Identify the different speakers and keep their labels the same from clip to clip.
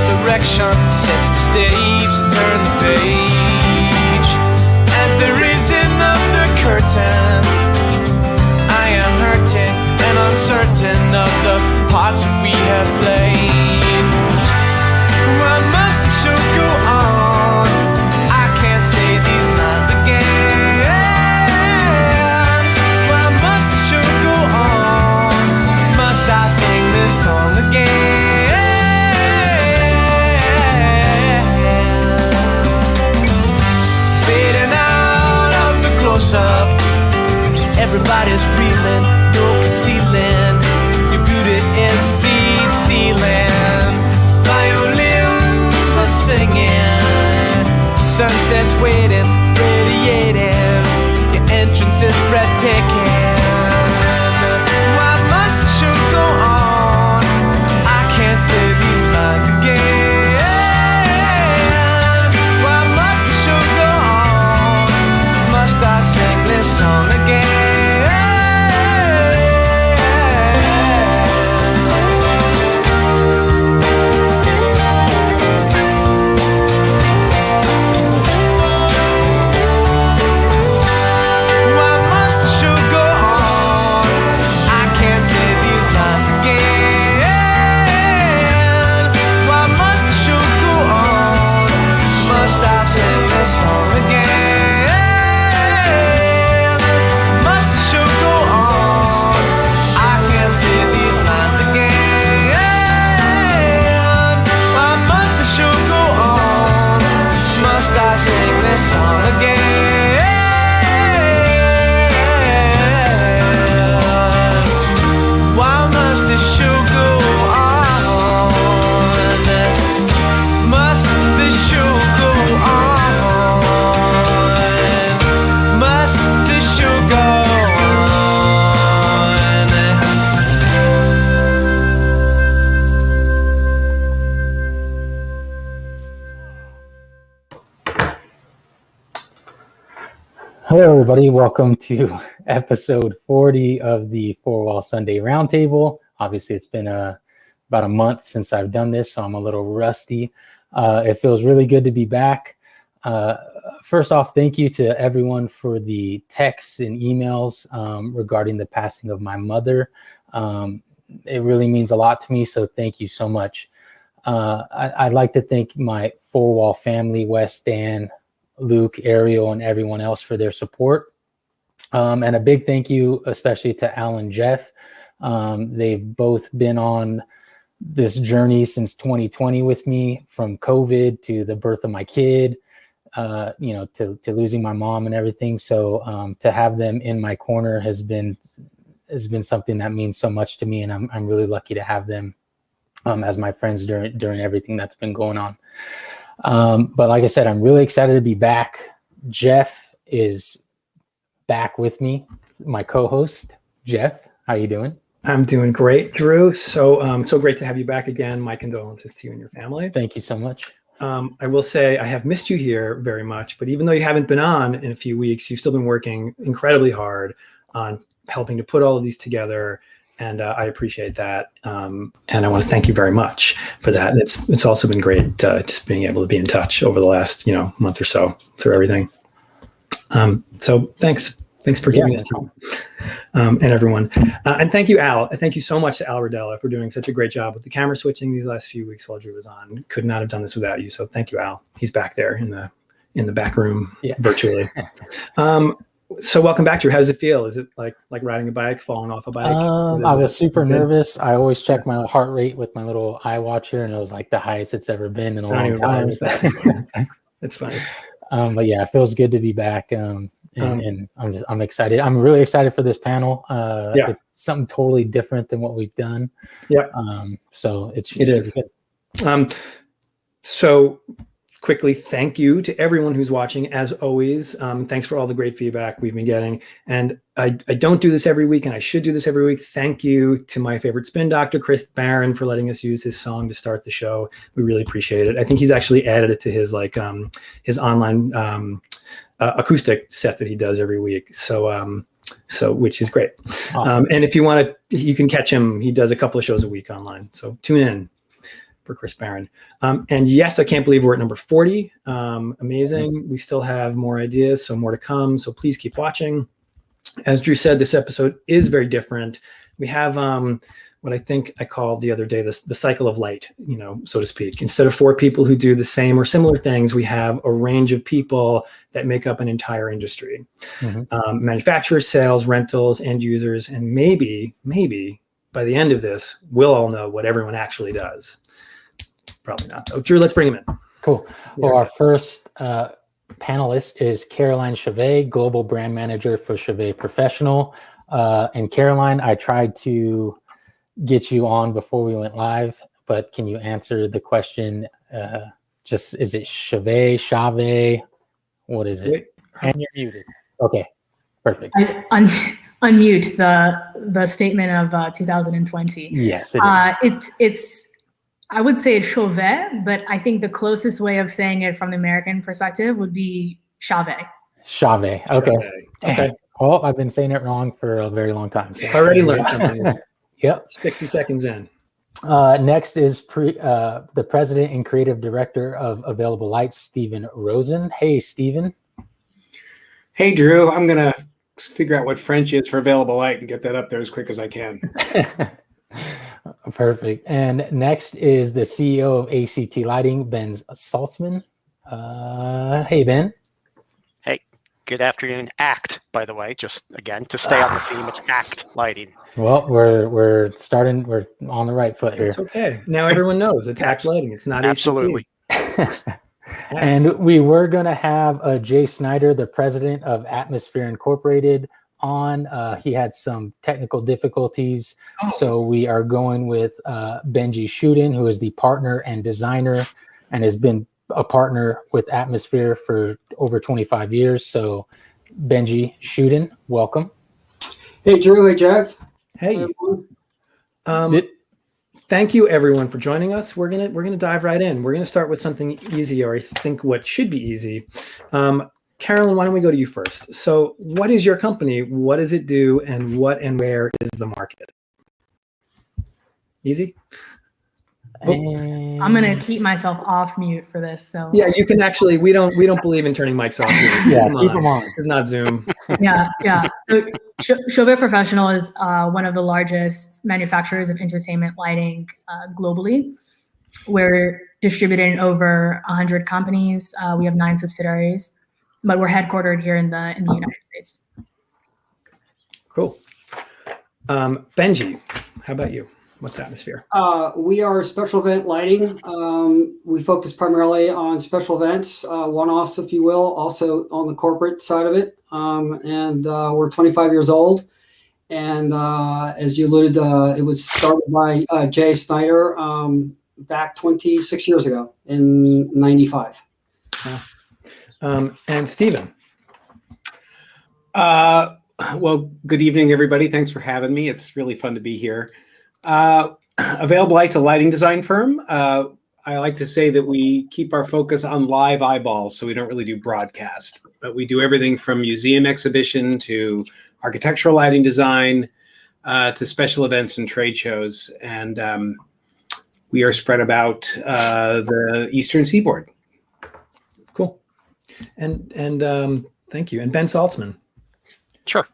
Speaker 1: direction sets the stage to turn the page. At the raising of the curtain, I am hurting and uncertain of the parts that we have played. Why must the show go on? I can't say these lines again. Why must the show go on? Must I sing this song again? Fading out of the close-up, everybody's reeling, no concealing. Your beauty is seed stealing. Violins are singing, sunsets waiting, radiating. Your entrance is breathtaking. Why must the show go on? I can't say these lines again. Why must the show go on? Must I sing this song again?
Speaker 2: Hello, everybody. Welcome to episode 40 of the Four-Wall Sunday Roundtable. Obviously, it's been about a month since I've done this, so I'm a little rusty. It feels really good to be back. First off, thank you to everyone for the texts and emails regarding the passing of my mother. It really means a lot to me, so thank you so much. I'd like to thank my Four-Wall family, Wes, Dan, Luke, Ariel, and everyone else for their support. And a big thank you especially to Al and Jeff. They've both been on this journey since 2020 with me, from COVID to the birth of my kid, to losing my mom and everything. So to have them in my corner has been something that means so much to me, and I'm really lucky to have them as my friends during everything that's been going on. But like I said, I'm really excited to be back. Jeff is back with me, my co-host. Jeff, how you doing?
Speaker 3: I'm doing great, Drew. So great to have you back again. My condolences to you and your family.
Speaker 2: Thank you so much.
Speaker 3: I will say I have missed you here very much, but even though you haven't been on in a few weeks, you've still been working incredibly hard on helping to put all of these together. And I appreciate that. And I want to thank you very much for that. And it's also been great just being able to be in touch over the last month or so through everything. So thanks for giving us time, and everyone. And thank you, Al. Thank you so much to Al Rodella for doing such a great job with the camera switching these last few weeks while Drew was on. Could not have done this without you. So thank you, Al. He's back there in the back room, virtually. So welcome back, Drew. How does it feel? Is it like riding a bike, falling off a bike?
Speaker 2: I was super nervous. I always check my heart rate with my little eye watcher, and it was like the highest it's ever been in a long time.
Speaker 3: It's funny.
Speaker 2: But yeah, it feels good to be back. And I'm excited. I'm really excited for this panel. It's something totally different than what we've done. Yeah. So it is
Speaker 3: good. So quickly, thank you to everyone who's watching. As always, thanks for all the great feedback we've been getting. And I don't do this every week, and I should do this every week. Thank you to my favorite spin doctor, Chris Barron, for letting us use his song to start the show. We really appreciate it. I think he's actually added it to his his online acoustic set that he does every week. So which is great. Awesome. And if you want to, you can catch him. He does a couple of shows a week online. So tune in. Chris Barron. And yes, I can't believe we're at number 40. Amazing. We still have more ideas, so more to come. So please keep watching. As Drew said, this episode is very different. We have what I think I called the other day the cycle of light, so to speak. Instead of 4 people who do the same or similar things, we have a range of people that make up an entire industry. Manufacturers, sales, rentals, end users, and maybe by the end of this, we'll all know what everyone actually does. Probably not, though. Drew, let's bring him in.
Speaker 2: Cool. Well, our first panelist is Caroline Chauvet, Global Brand Manager for Chauvet Professional. And Caroline, I tried to get you on before we went live, but can you answer the question? Is it Chauvet? What is it? And you're muted. Okay, perfect.
Speaker 4: Unmute the statement of 2020.
Speaker 2: Yes, it is.
Speaker 4: It's I would say it's Chauvet, but I think the closest way of saying it from the American perspective would be Chauvet.
Speaker 2: Chauvet. Okay. Okay. Well, I've been saying it wrong for a very long time. So.
Speaker 3: Already learned something.
Speaker 2: Yep.
Speaker 3: 60 seconds in.
Speaker 2: Next is the president and creative director of Available Lights, Stephen Rosen. Hey, Stephen.
Speaker 5: Hey, Drew. I'm going to figure out what French is for available light and get that up there as quick as I can.
Speaker 2: Perfect. And next is the CEO of ACT Lighting, Ben Saltzman. Hey, Ben.
Speaker 6: Hey, good afternoon. ACT, by the way, just again, to stay on the theme, it's ACT Lighting.
Speaker 2: Well, we're on the right foot here.
Speaker 3: It's okay. Now everyone knows it's ACT Lighting. It's not
Speaker 6: Absolutely.
Speaker 2: And we were going to have Jay Snyder, the president of Atmosphere Incorporated, on. He had some technical difficulties, so we are going with Benji Tschudin, who is the partner and designer and has been a partner with Atmosphere for over 25 years. So Benji Tschudin, welcome.
Speaker 7: Hey, Drew. Hey, Jeff.
Speaker 3: Hey. Thank you, everyone, for joining us. We're gonna dive right in. We're gonna start with something easy, or I think what should be easy. Carolyn, why don't we go to you first? So what is your company? What does it do? And what and where is the market? Easy?
Speaker 4: I'm going to keep myself off mute for this. So
Speaker 3: yeah, you can actually, we don't believe in turning mics off.
Speaker 2: Yeah, keep them on.
Speaker 3: It's not Zoom.
Speaker 4: Yeah. So Chauvet Professional is one of the largest manufacturers of entertainment lighting globally. We're distributed in over 100 companies. We have 9 subsidiaries, but we're headquartered here in the United States.
Speaker 3: Cool. Benji, how about you? What's Atmosphere?
Speaker 7: We are special event lighting. We focus primarily on special events, one-offs, if you will, also on the corporate side of it. And we're 25 years old. And as you alluded, it was started by Jay Snyder back 26 years ago in 95.
Speaker 3: And Stephen.
Speaker 5: Well, good evening, everybody. Thanks for having me. It's really fun to be here. Available Light's a lighting design firm. I like to say that we keep our focus on live eyeballs, so we don't really do broadcast. But we do everything from museum exhibition to architectural lighting design to special events and trade shows. And we are spread about the Eastern Seaboard.
Speaker 3: Cool. And thank you. And Ben Saltzman.
Speaker 6: Sure.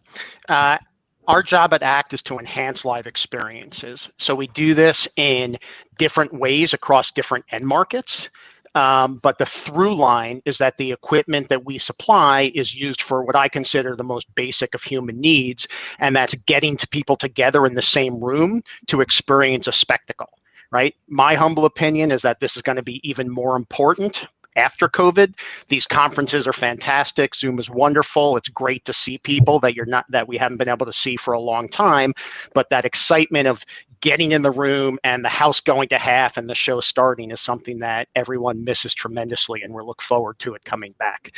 Speaker 6: Our job at ACT is to enhance live experiences. So we do this in different ways across different end markets. But the through line is that the equipment that we supply is used for what I consider the most basic of human needs, and that's getting people together in the same room to experience a spectacle, right? My humble opinion is that this is going to be even more important after COVID. These conferences are fantastic. Zoom is wonderful. It's great to see people that we haven't been able to see for a long time, but that excitement of getting in the room and the house going to half and the show starting is something that everyone misses tremendously, and we look forward to it coming back.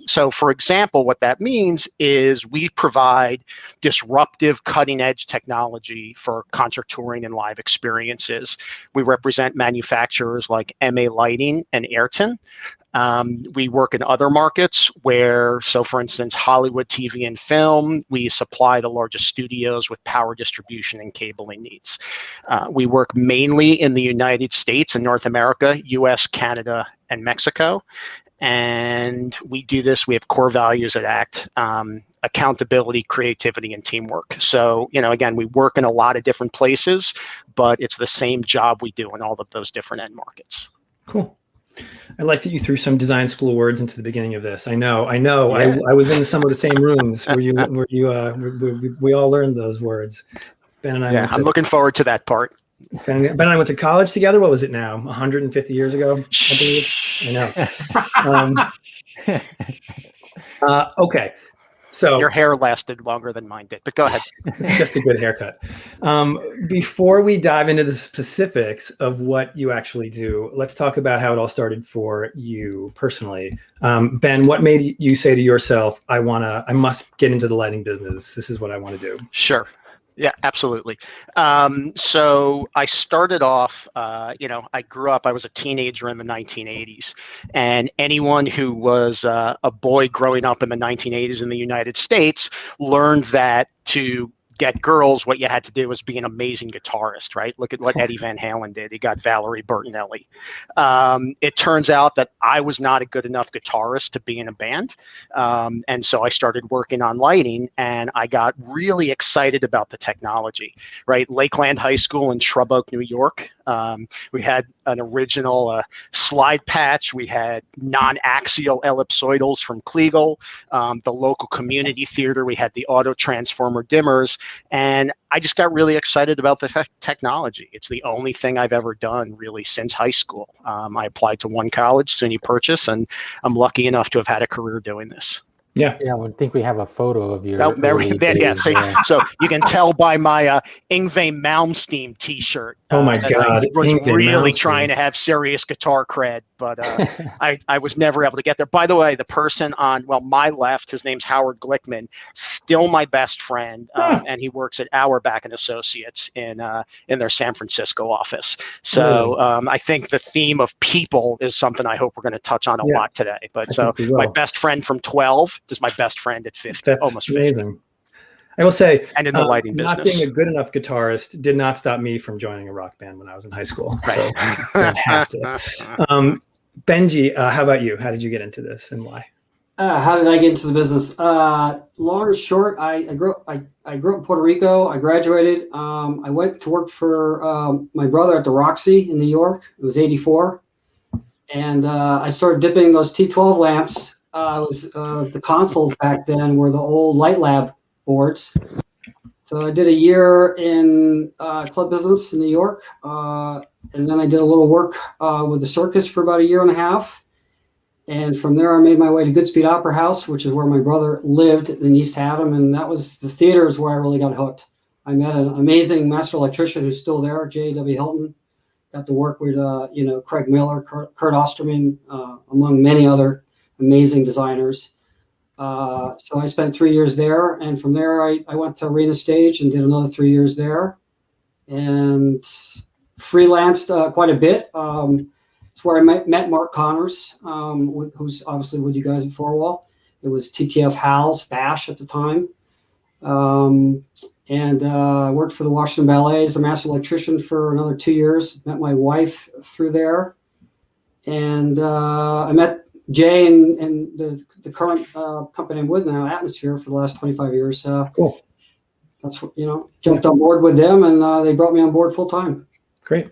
Speaker 6: So for example, what that means is we provide disruptive cutting edge technology for concert touring and live experiences. We represent manufacturers like MA Lighting and Ayrton. We work in other markets where, so for instance, Hollywood TV and film, we supply the largest studios with power distribution and cabling needs. We work mainly in the United States and North America, US, Canada, and Mexico. And we do this, we have core values at ACT, accountability, creativity, and teamwork. So, again, we work in a lot of different places, but it's the same job we do in all of those different end markets.
Speaker 3: Cool. I like that you threw some design school words into the beginning of this. I know. Yeah. I was in some of the same rooms where we all learned those words. Ben and I.
Speaker 6: Yeah, I'm looking forward to that part.
Speaker 3: Ben and I went to college together. What was it now? 150 years ago, I believe. I know. Okay. So
Speaker 6: your hair lasted longer than mine did, but go ahead.
Speaker 3: It's just a good haircut. Before we dive into the specifics of what you actually do, let's talk about how it all started for you personally. Ben, what made you say to yourself, I must get into the lighting business. This is what I want to do.
Speaker 6: Sure. Yeah, absolutely. So I started off, I grew up, I was a teenager in the 1980s, and anyone who was a boy growing up in the 1980s in the United States learned that to get girls, what you had to do was be an amazing guitarist, right? Look at what Eddie Van Halen did. He got Valerie Bertinelli. It turns out that I was not a good enough guitarist to be in a band. And so I started working on lighting, and I got really excited about the technology, right? Lakeland High School in Shrub Oak, New York. We had an original slide patch. We had non-axial ellipsoidals from Kliegel. The local community theater, we had the auto transformer dimmers. And I just got really excited about the technology. It's the only thing I've ever done really since high school. I applied to one college, SUNY Purchase, and I'm lucky enough to have had a career doing this.
Speaker 2: Yeah, I think we have a photo of your.
Speaker 6: Oh, yeah. So you can tell by my Yngwie Malmsteen T-shirt.
Speaker 3: Oh my God!
Speaker 6: I was really trying to have serious guitar cred, but I was never able to get there. By the way, the person on my left, his name's Howard Glickman, still my best friend, and he works at Auerbach and Associates in their San Francisco office. So I think the theme of people is something I hope we're going to touch on a lot today. But so my best friend from 12 is my best friend at 50.
Speaker 3: That's
Speaker 6: almost 50.
Speaker 3: Amazing. I will say,
Speaker 6: and in the lighting business,
Speaker 3: not being a good enough guitarist did not stop me from joining a rock band when I was in high school.
Speaker 6: Right.
Speaker 3: So I have to. Benji, how about you? How did you get into this, and why?
Speaker 7: How did I get into the business? Long or short, I grew up in Puerto Rico. I graduated. I went to work for my brother at the Roxy in New York. It was '84, and I started dipping those T12 lamps. The consoles back then were the old Light Lab boards. So I did a year in club business in New York, and then I did a little work with the circus for about a year and a half. And from there, I made my way to Goodspeed Opera House, which is where my brother lived in East Haddam, and that was the theaters where I really got hooked. I met an amazing master electrician who's still there, J.W. Hilton. Got to work with Craig Miller, Kurt Osterman, among many other amazing designers. So I spent 3 years there, and from there I went to Arena Stage and did another 3 years there, and freelanced quite a bit. It's where I met Mark Connors, who's obviously with you guys at Fourwall. It was TTF Hal's Bash at the time, and I worked for the Washington Ballet as a master electrician for another 2 years. Met my wife through there, and I met Jay and the current company I'm with now, Atmosphere, for the last 25 years.
Speaker 3: Cool.
Speaker 7: That's what, jumped on board with them, and they brought me on board full time.
Speaker 3: Great.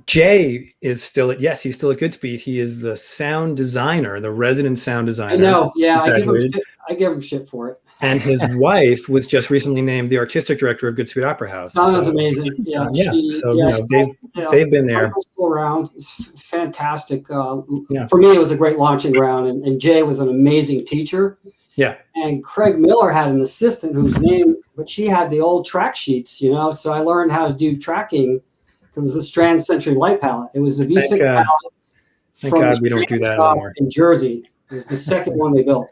Speaker 3: Jay is still he's still at Goodspeed. He is the sound designer, the resident sound designer.
Speaker 7: I know. Yeah, I give him shit for it.
Speaker 3: And his wife was just recently named the artistic director of Goodspeed Opera House.
Speaker 7: Donna's amazing. Yeah.
Speaker 3: They've been there.
Speaker 7: Around. It's fantastic. For me, it was a great launching ground, and Jay was an amazing teacher.
Speaker 3: Yeah.
Speaker 7: And Craig Miller had an assistant whose name, but she had the old track sheets, so I learned how to do tracking. It was the Strand Century light palette. It was the V6 palette.
Speaker 3: Thank God we don't do that anymore.
Speaker 7: In Jersey. It was the second one they built.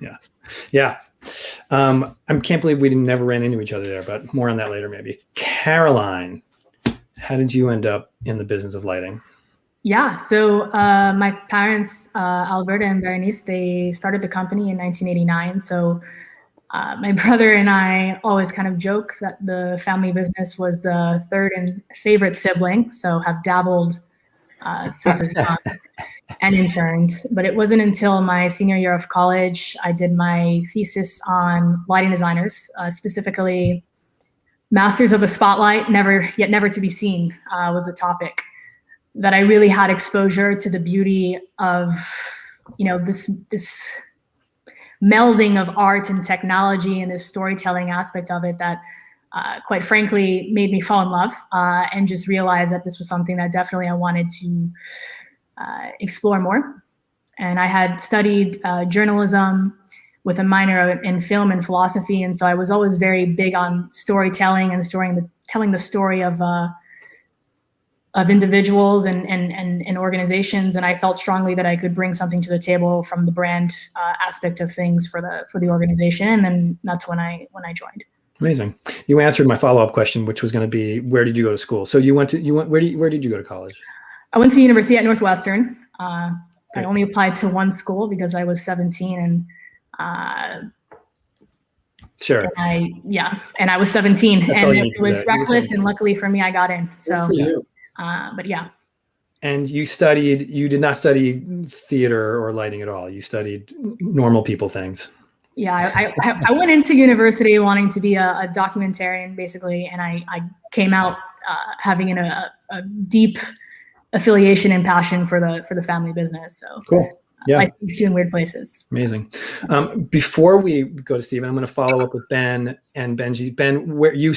Speaker 3: Yeah. Yeah. I can't believe we never ran into each other there, but more on that later maybe. Caroline, how did you end up in the business of lighting?
Speaker 4: Yeah, so my parents, Alberta and Berenice, they started the company in 1989. So my brother and I always kind of joke that the family business was the third and favorite sibling. So have dabbled since I was young and interned. But it wasn't until my senior year of college I did my thesis on lighting designers, specifically Masters of the Spotlight, never to be seen was the topic that I really had exposure to the beauty of, this melding of art and technology and this storytelling aspect of it that, quite frankly, made me fall in love and just realize that this was something that definitely I wanted to explore more. And I had studied journalism with a minor in film and philosophy, and so I was always very big on storytelling and telling the story of individuals and organizations, and I felt strongly that I could bring something to the table from the brand aspect of things for the organization, and then that's when I joined.
Speaker 3: Amazing. You answered my follow-up question, which was going to be, where did you go to school? So where did you go to college?
Speaker 4: I went to university at Northwestern. I only applied to one school because I was 17 and
Speaker 3: sure.
Speaker 4: And I was 17
Speaker 3: That's
Speaker 4: and it was reckless, and luckily for me, I got in. So. But yeah.
Speaker 3: And you did not study theater or lighting at all. You studied normal people things.
Speaker 4: Yeah, I went into university wanting to be a documentarian, basically, and I came out having a deep affiliation and passion for the family business. So
Speaker 3: cool. Yeah,
Speaker 4: life takes you in weird places.
Speaker 3: Amazing. Before we go to Stephen, I'm going to follow up with Ben and Benji. Ben, where you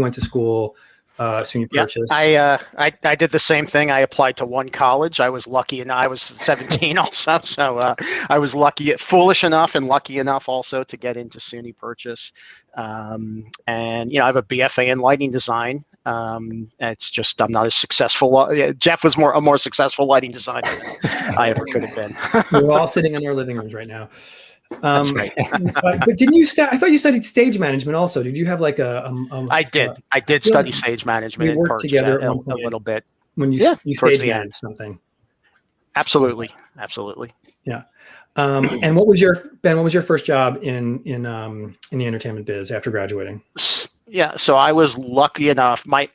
Speaker 3: went to school. SUNY Purchase.
Speaker 6: I did the same thing. I applied to one college. I was lucky, and I was 17 also, so I was foolish enough and lucky enough also to get into SUNY Purchase. And I have a BFA in lighting design. It's just I'm not as successful. Jeff was a more successful lighting designer than I ever could have been.
Speaker 3: We're all sitting in our living rooms right now.
Speaker 6: That's great.
Speaker 3: but didn't you I thought you studied stage management also. Did you have like
Speaker 6: I did study stage management and Purchase together a little bit.
Speaker 3: When you stage managed something.
Speaker 6: Absolutely.
Speaker 3: Yeah. And what was your first job in the entertainment biz after graduating?
Speaker 6: Yeah, so I was lucky enough. My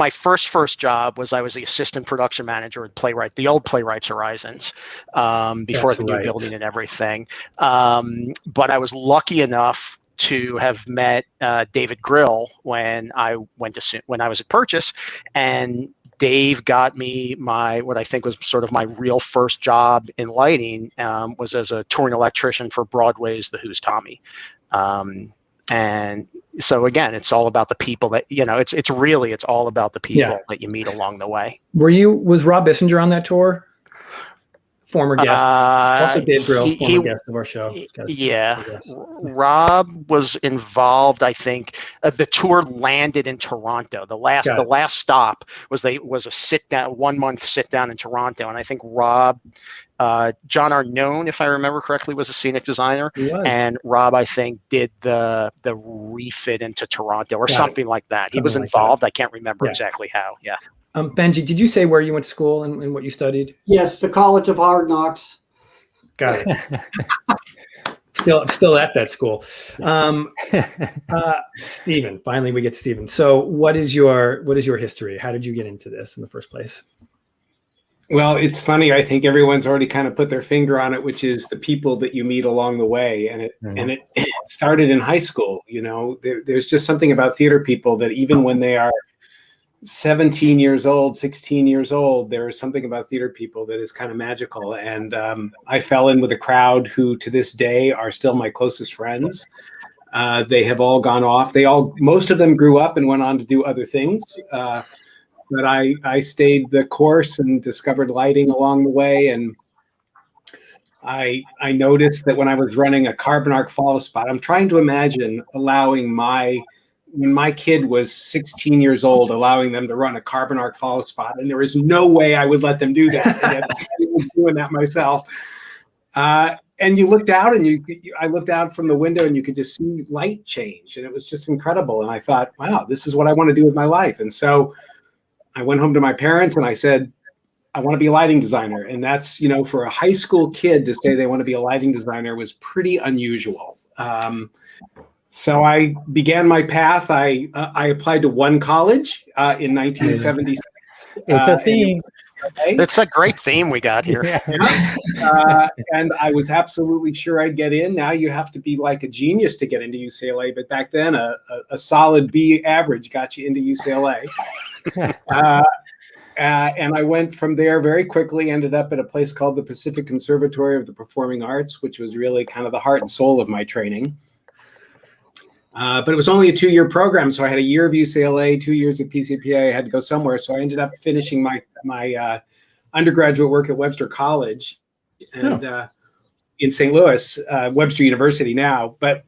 Speaker 6: first job was I was the assistant production manager at the old Playwrights Horizons, before the new building and everything. But I was lucky enough to have met David Grill when I was at Purchase, and Dave got me what I think was sort of my real first job in lighting, was as a touring electrician for Broadway's The Who's Tommy. And so again, it's all about the people that, it's all about the people that you meet along the way.
Speaker 3: Was Rob Bissinger on that tour? Former guest, also Dave Grill, former guest of our show.
Speaker 6: Yeah, Rob was involved. I think the tour landed in Toronto. The last stop was a 1 month sit down in Toronto, and I think Rob, John Arnone, if I remember correctly, was a scenic designer, and Rob, I think, did the refit into Toronto or something like that. He was involved. I can't remember exactly how. Yeah.
Speaker 3: Benji, did you say where you went to school and what you studied?
Speaker 7: Yes, the College of Hard Knocks.
Speaker 3: Got it. still at that school. Stephen, finally we get Stephen. So what is your history? How did you get into this in the first place?
Speaker 5: Well, it's funny. I think everyone's already kind of put their finger on it, which is the people that you meet along the way. And it started in high school. There's just something about theater people that even when they are 17 years old, 16 years old, there is something about theater people that is kind of magical. And I fell in with a crowd who to this day are still my closest friends. They have all gone off. Most of them grew up and went on to do other things. But I stayed the course and discovered lighting along the way. And I noticed that when I was running a carbon arc follow spot, I'm trying to imagine when my kid was 16 years old, allowing them to run a carbon arc follow spot. And there was no way I would let them do that. And yet I was doing that myself. And you looked out I looked out from the window and you could just see light change. And it was just incredible. And I thought, wow, this is what I want to do with my life. And so I went home to my parents and I said, I want to be a lighting designer. And that's, for a high school kid to say they want to be a lighting designer was pretty unusual. So I began my path. I applied to one college in 1976.
Speaker 2: It's a theme.
Speaker 6: It's a great theme we got here.
Speaker 5: And I was absolutely sure I'd get in. Now you have to be like a genius to get into UCLA. But back then, a solid B average got you into UCLA. And I went from there very quickly, ended up at a place called the Pacific Conservatory of the Performing Arts, which was really kind of the heart and soul of my training. But it was only a 2-year program, so I had a year of UCLA, 2 years at PCPA. I had to go somewhere, so I ended up finishing my undergraduate work at Webster College and in St. Louis, Webster University now. But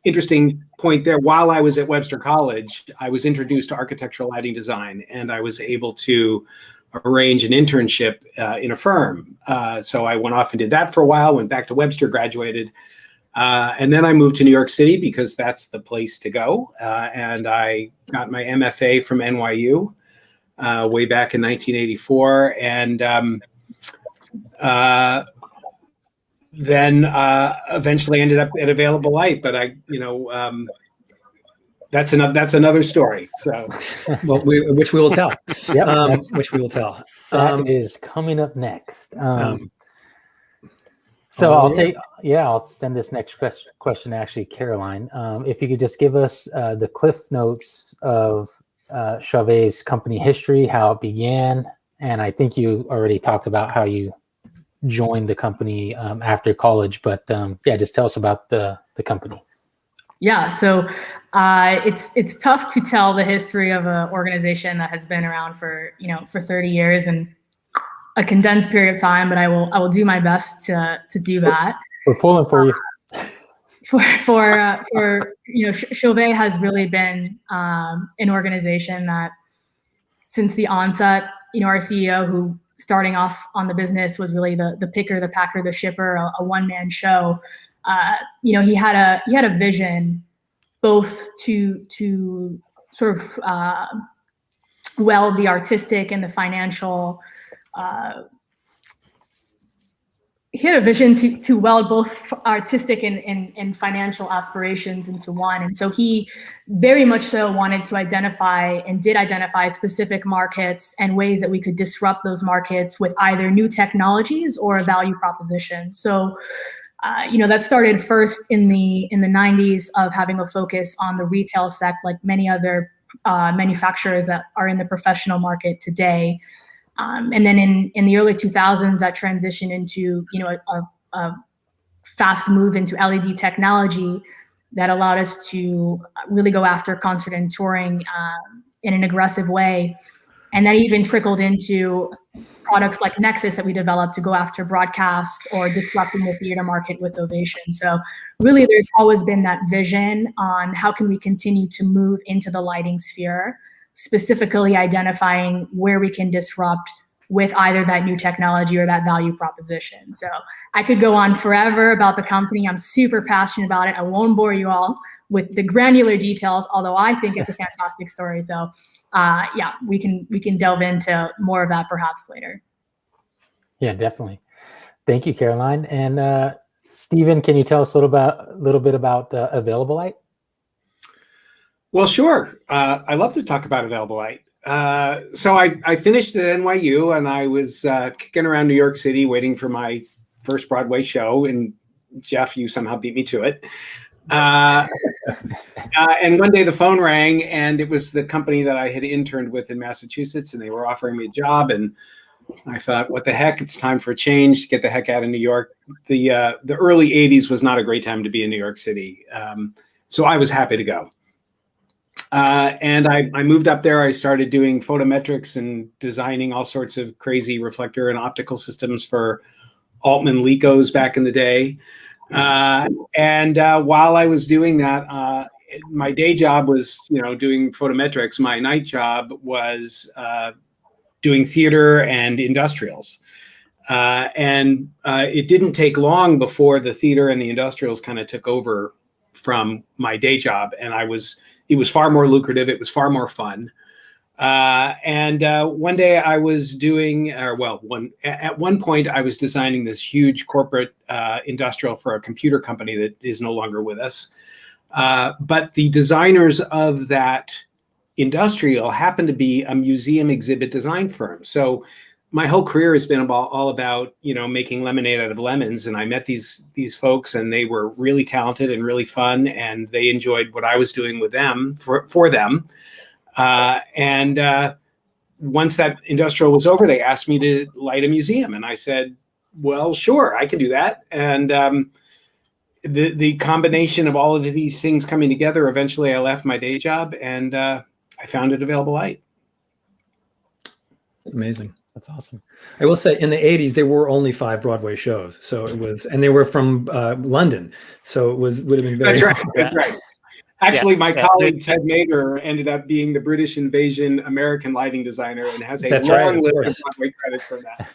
Speaker 5: interesting point there, while I was at Webster College, I was introduced to architectural lighting design, and I was able to arrange an internship in a firm. So I went off and did that for a while, went back to Webster, graduated. And then I moved to New York City because that's the place to go. And I got my MFA from NYU way back in 1984. And then eventually ended up at Available Light. But that's another story. So,
Speaker 3: well, which we will tell.
Speaker 2: Yep,
Speaker 3: which we will tell.
Speaker 2: That is coming up next. So I'll send this next question to actually Caroline. If you could just give us the cliff notes of Chauvet's company history, how it began, and I think you already talked about how you joined the company after college, but just tell us about the company.
Speaker 4: Yeah, so it's tough to tell the history of an organization that has been around for 30 years and a condensed period of time, but I will do my best to do that.
Speaker 2: We're pulling for you.
Speaker 4: Chauvet has really been an organization that since the onset, our CEO, who starting off on the business was really the picker, the packer, the shipper, a one-man show. He had a vision both to sort of weld the artistic and the financial. He had a vision to weld both artistic and financial aspirations into one. And so he very much so wanted to identify specific markets and ways that we could disrupt those markets with either new technologies or a value proposition. So, that started first in the 90s of having a focus on the retail sector, like many other manufacturers that are in the professional market today. And then in the early 2000s, that transitioned into a fast move into LED technology that allowed us to really go after concert and touring in an aggressive way. And that even trickled into products like Nexus that we developed to go after broadcast or disrupting the theater market with Ovation. So really, there's always been that vision on how can we continue to move into the lighting sphere, specifically identifying where we can disrupt with either that new technology or that value proposition. So I could go on forever about the company. I'm super passionate about it. I won't bore you all with the granular details, although I think it's a fantastic story. So we can delve into more of that perhaps later.
Speaker 2: Yeah, definitely. Thank you, Caroline. And Stephen, can you tell us a little bit about Available Light?
Speaker 5: Well, sure. I love to talk about Available Light. So I finished at NYU, and I was kicking around New York City waiting for my first Broadway show. And Jeff, you somehow beat me to it. And one day the phone rang, and it was the company that I had interned with in Massachusetts, and they were offering me a job. And I thought, what the heck? It's time for a change, to get the heck out of New York. The early 80s was not a great time to be in New York City. So I was happy to go. And I moved up there. I started doing photometrics and designing all sorts of crazy reflector and optical systems for Altman Licos back in the day. And while I was doing that, my day job was, doing photometrics. My night job was doing theater and industrials. And it didn't take long before the theater and the industrials kind of took over from my day job. And it was far more lucrative. It was far more fun. One day I was doing, at one point I was designing this huge corporate industrial for a computer company that is no longer with us. But the designers of that industrial happened to be a museum exhibit design firm. So my whole career has been all about, making lemonade out of lemons. And I met these folks, and they were really talented and really fun, and they enjoyed what I was doing with them for them. Once that industrial was over, they asked me to light a museum, and I said, well, sure, I can do that. And the combination of all of these things coming together, eventually I left my day job and I founded Available Light.
Speaker 3: Amazing.
Speaker 2: That's awesome.
Speaker 3: I will say, in the 80s, there were only 5 Broadway shows. So it was, and they were from London. So would have been very.
Speaker 5: That's right. That's right. Actually, my colleague Ted Mager ended up being the British Invasion American lighting designer and has a long list of Broadway credits for that.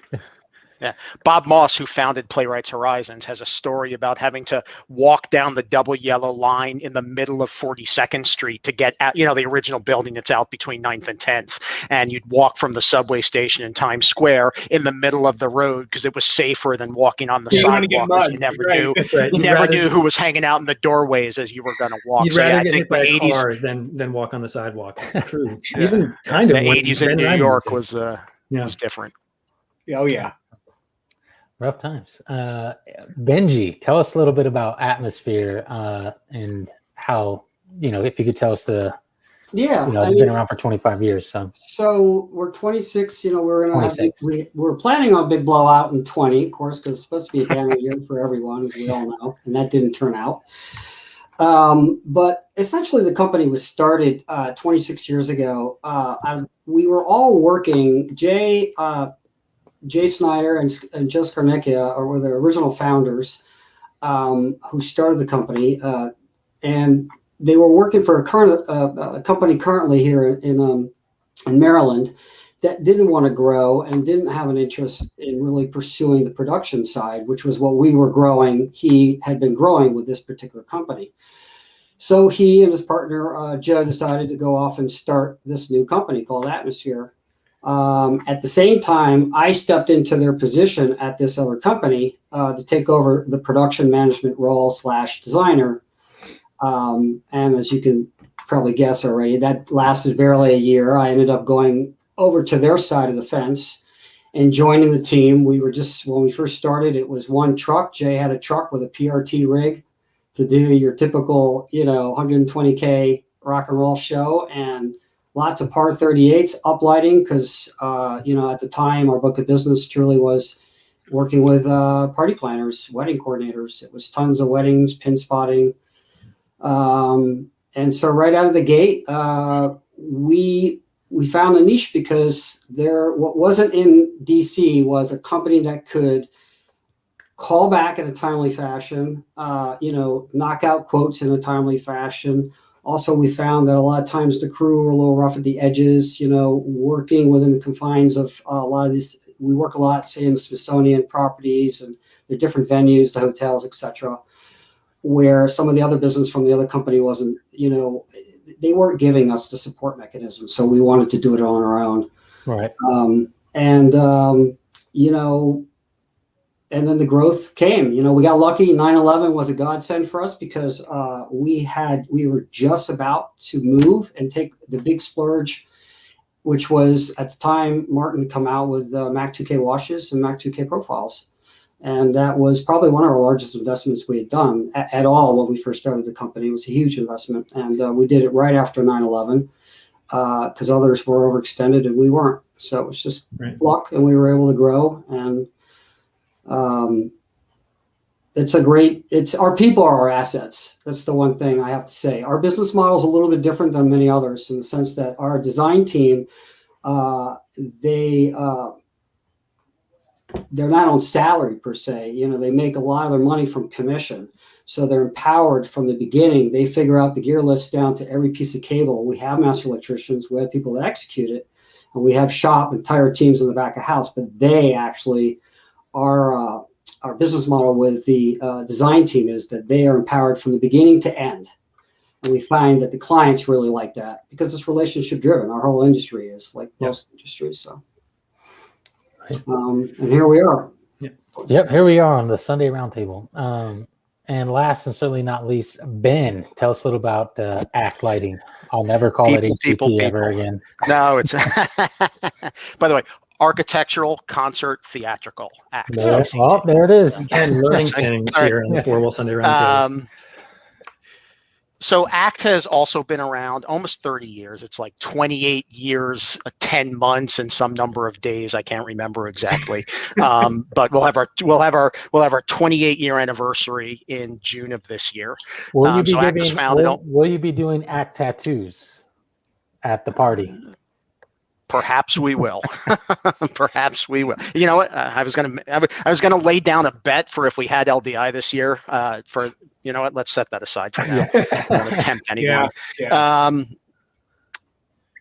Speaker 6: Yeah. Bob Moss, who founded Playwrights Horizons, has a story about having to walk down the double yellow line in the middle of 42nd Street to get at, the original building that's out between 9th and 10th. And you'd walk from the subway station in Times Square in the middle of the road because it was safer than walking on the sidewalk. You never knew. Right. You never knew who was hanging out in the doorways as you were going to walk.
Speaker 3: You'd rather get hit by a car than walk on the sidewalk. True. Even kind of
Speaker 6: the 80s in New York was different.
Speaker 5: Oh yeah.
Speaker 2: Rough times. Benji, tell us a little bit about Atmosphere and how, if you could tell us it's been around for 25 years.
Speaker 7: So we're 26, we're planning on a big blowout in 20, of course, because it's supposed to be a banner year for everyone, as we all know, and that didn't turn out. But essentially the company was started 26 years ago. We were all working, Jay Snyder and Joe Scarnecchia were the original founders who started the company, and they were working for a company currently here in Maryland that didn't want to grow and didn't have an interest in really pursuing the production side, which was what we were growing. He had been growing with this particular company. So he and his partner, Joe, decided to go off and start this new company called Atmosphere. At the same time, I stepped into their position at this other company to take over the production management role / designer. And as you can probably guess already, that lasted barely a year. I ended up going over to their side of the fence and joining the team. We were when we first started, it was one truck. Jay had a truck with a PRT rig to do your typical, 120K rock and roll show, and lots of par 38s uplighting because, at the time, our book of business truly was working with party planners, wedding coordinators. It was tons of weddings, pin spotting. And so right out of the gate, we found a niche because what wasn't in DC was a company that could call back in a timely fashion, knock out quotes in a timely fashion. Also, we found that a lot of times the crew were a little rough at the edges, working within the confines of a lot of these. We work a lot, say, in the Smithsonian properties and the different venues, the hotels, etc., where some of the other business from the other company wasn't, they weren't giving us the support mechanism. So we wanted to do it on our own.
Speaker 2: Right.
Speaker 7: And then the growth came. We got lucky. 9/11 was a godsend for us because we were just about to move and take the big splurge, which was at the time Martin come out with Mac 2K washes and Mac 2K profiles, and that was probably one of our largest investments we had done at all when we first started the company. It was a huge investment, and we did it right after 9/11 because others were overextended and we weren't. So it was just luck, and we were able to grow. And it's our people are our assets. That's the one thing I have to say. Our business model is a little bit different than many others in the sense that our design team, they're not on salary per se. They make a lot of their money from commission. So they're empowered from the beginning. They figure out the gear list down to every piece of cable. We have master electricians. We have people that execute it. And we have shop entire teams in the back of house, but they actually our business model with the design team is that they are empowered from the beginning to end. And we find that the clients really like that because it's relationship driven. Our whole industry is like most industries. So, and here we are.
Speaker 2: Yep, here we are on the Sunday Roundtable. And last and certainly not least, Ben, tell us a little about ACT lighting. I'll never call it HPT ever again.
Speaker 6: No, it's by the way, architectural, concert, theatrical ACT.
Speaker 2: There it is.
Speaker 3: Again, learning things here in the Four Wall Sunday Roundtable.
Speaker 6: So ACT has also been around almost 30 years. It's like 28 years, 10 months, and some number of days. I can't remember exactly. But we'll have our 28-year anniversary in June of this year.
Speaker 2: Will you be doing ACT tattoos at the party?
Speaker 6: Perhaps we will. Perhaps we will. You know what? I was gonna lay down a bet for if we had LDI this year. For you know what? Let's set that aside for now. I won't attempt anymore.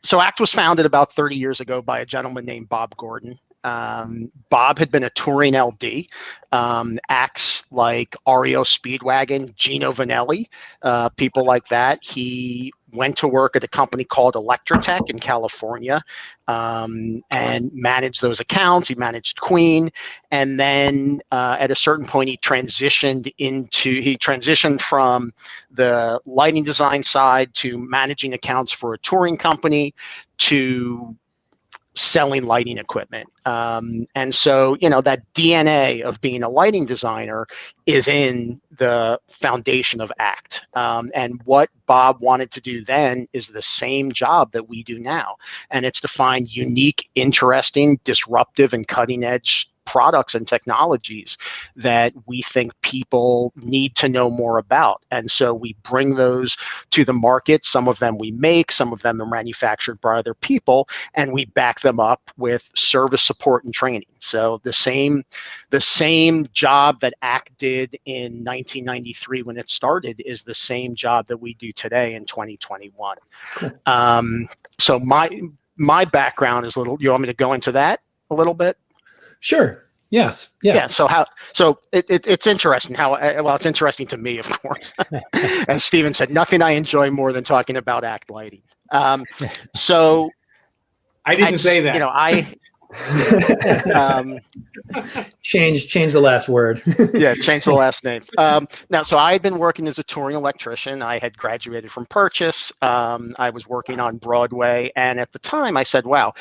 Speaker 6: So ACT was founded about 30 years ago by a gentleman named Bob Gordon. Bob had been a touring LD. Acts like REO Speedwagon, Gino Vanelli, people like that. He went to work at a company called Electrotech in California, and managed those accounts. He managed Queen, and then at a certain point he transitioned from the lighting design side to managing accounts for a touring company to selling lighting equipment. And so, you know, that DNA of being a lighting designer is in the foundation of ACT. And what Bob wanted to do then is the same job that we do now. And it's to find unique, interesting, disruptive, and cutting edge products and technologies that we think people need to know more about. And so we bring those to the market. Some of them we make, some of them are manufactured by other people, and we back them up with service support and training. So the same job that ACT did in 1993 when it started is the same job that we do today in 2021. Cool. So my background is you want me to go into that a little bit?
Speaker 3: Sure. Yes. Yeah.
Speaker 6: So it's interesting it's interesting to me, of course. As Steven said, nothing I enjoy more than talking about ACT lighting. So
Speaker 5: I didn't say that.
Speaker 6: You know,
Speaker 3: change the last word.
Speaker 6: Change the last name. Now, so I had been working as a touring electrician. I had graduated from Purchase. I was working on Broadway, and at the time I said, wow,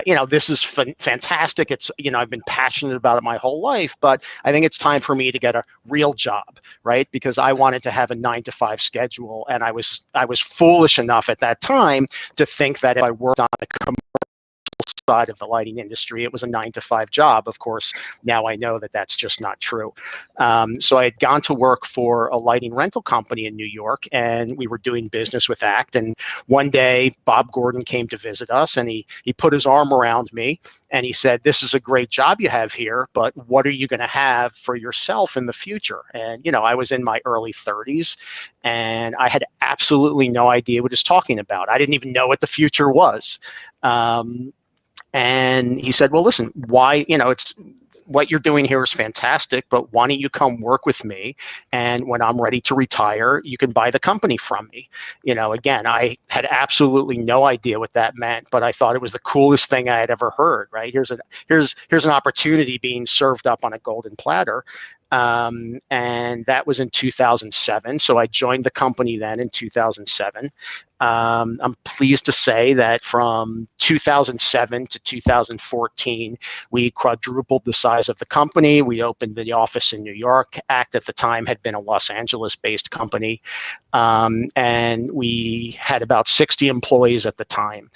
Speaker 6: you know, this is fantastic. It's, you know, I've been passionate about it my whole life, but I think it's time for me to get a real job, right? Because I wanted to have a 9-to-5 schedule, and I was foolish enough at that time to think that if I worked on the commercial side of the lighting industry, it was a 9-to-5 job. Of course, now I know that that's just not true. So I had gone to work for a lighting rental company in New York, and we were doing business with ACT. And one day, Bob Gordon came to visit us, and he put his arm around me, and he said, "This is a great job you have here, but what are you going to have for yourself in the future?" And, you know, I was in my early 30s, and I had absolutely no idea what he was talking about. I didn't even know what the future was. And he said, well, listen, why, you know, it's what you're doing here is fantastic, but why don't you come work with me? And when I'm ready to retire, you can buy the company from me. You know, again, I had absolutely no idea what that meant, but I thought it was the coolest thing I had ever heard, right? Here's an opportunity being served up on a golden platter. And that was in 2007. So I joined the company then in 2007. I'm pleased to say that from 2007 to 2014, we quadrupled the size of the company. We opened the office in New York. ACT at the time had been a Los Angeles-based company. And we had about 60 employees at the time.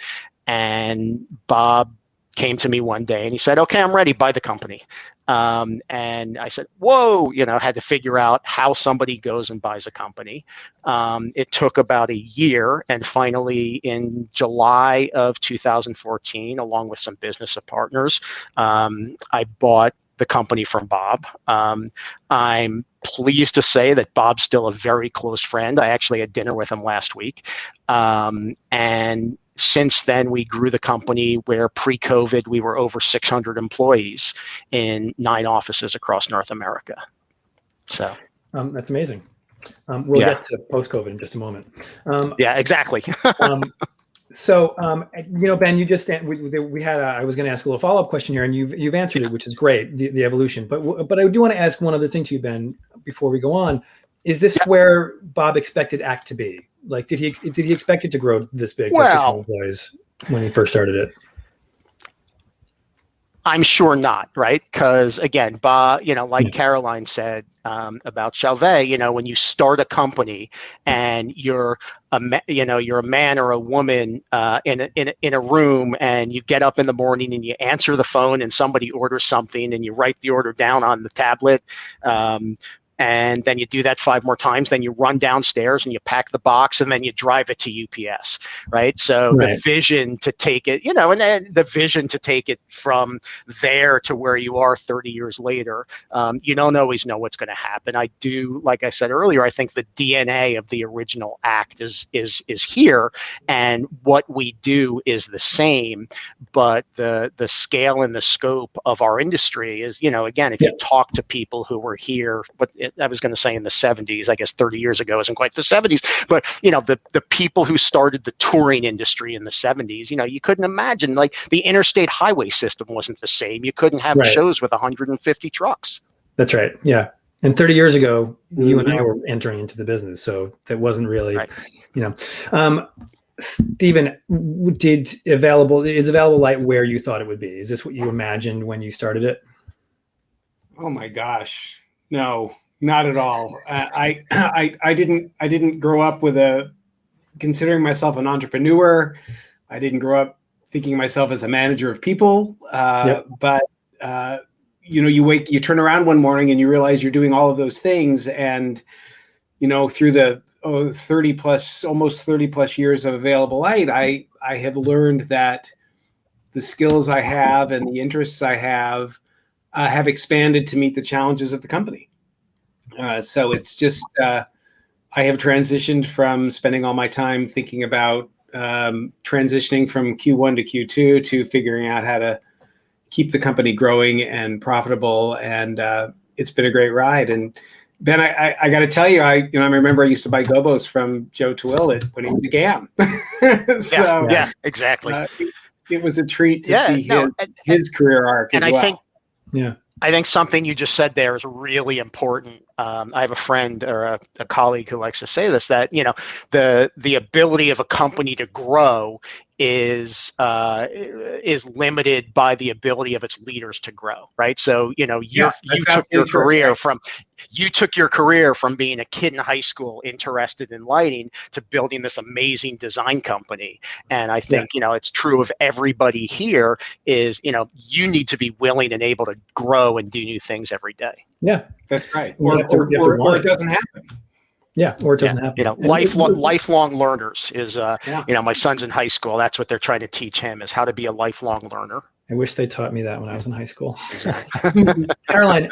Speaker 6: And Bob came to me one day and he said, okay, I'm ready, buy the company. And I said, whoa, you know, had to figure out how somebody goes and buys a company. It took about a year, and finally in July of 2014, along with some business partners, I bought the company from Bob. I'm pleased to say that Bob's still a very close friend. I actually had dinner with him last week. And since then, we grew the company where pre-COVID, we were over 600 employees in 9 offices across North America. So
Speaker 3: that's amazing. We'll get to post-COVID in just a moment.
Speaker 6: Yeah, exactly.
Speaker 3: So, Ben, you just we had. I was going to ask a little follow-up question here, and you've answered it, which is great. The evolution, but I do want to ask one other thing to you, Ben, before we go on. Is this where Bob expected ACT to be? Like, did he expect it to grow this big?
Speaker 6: Well,
Speaker 3: employees when he first started it.
Speaker 6: I'm sure not, right? Because again, Bob, like Caroline said about Chauvet, when you start a company and you're a man or a woman in a room, and you get up in the morning and you answer the phone and somebody orders something and you write the order down on the tablet. And then you do that 5 more times, then you run downstairs and you pack the box and then you drive it to UPS, right? So the vision to take it, and then the vision to take it from there to where you are 30 years later, you don't always know what's going to happen. I do, like I said earlier, I think the DNA of the original ACT is here, and what we do is the same, but the scale and the scope of our industry is, again, if you talk to people who were here, but I was going to say in the 70s, I guess 30 years ago isn't quite the 70s, but the people who started the touring industry in the 70s, you couldn't imagine, like, the interstate highway system wasn't the same. You couldn't have shows with 150 trucks.
Speaker 3: That's right. Yeah. And 30 years ago, you and I were entering into the business, so that wasn't really, Stephen, is Available Light where you thought it would be? Is this what you imagined when you started it?
Speaker 5: Oh my gosh, no. Not at all. I didn't grow up considering myself an entrepreneur. I didn't grow up thinking of myself as a manager of people. But you turn around one morning and you realize you're doing all of those things. And, through the almost 30 plus years of Available Light, I have learned that the skills I have and the interests I have expanded to meet the challenges of the company. So it's just, I have transitioned from spending all my time thinking about transitioning from Q1 to Q2 to figuring out how to keep the company growing and profitable. And it's been a great ride. And Ben, I got to tell you, I remember I used to buy Gobos from Joe Twillett when he was a GAM. So
Speaker 6: yeah, exactly.
Speaker 5: It was a treat to see his career arc as well.
Speaker 6: I think something you just said there is really important. I have a friend or a colleague who likes to say this, that, the ability of a company to grow is limited by the ability of its leaders to grow, right? So, you took your career from being a kid in high school interested in lighting to building this amazing design company. And I think, it's true of everybody here is, you need to be willing and able to grow and do new things every day.
Speaker 5: Yeah, that's right. Or it doesn't happen.
Speaker 3: Yeah, or it doesn't happen.
Speaker 6: Lifelong learners is, my son's in high school. That's what they're trying to teach him, is how to be a lifelong learner.
Speaker 3: I wish they taught me that when I was in high school. Caroline,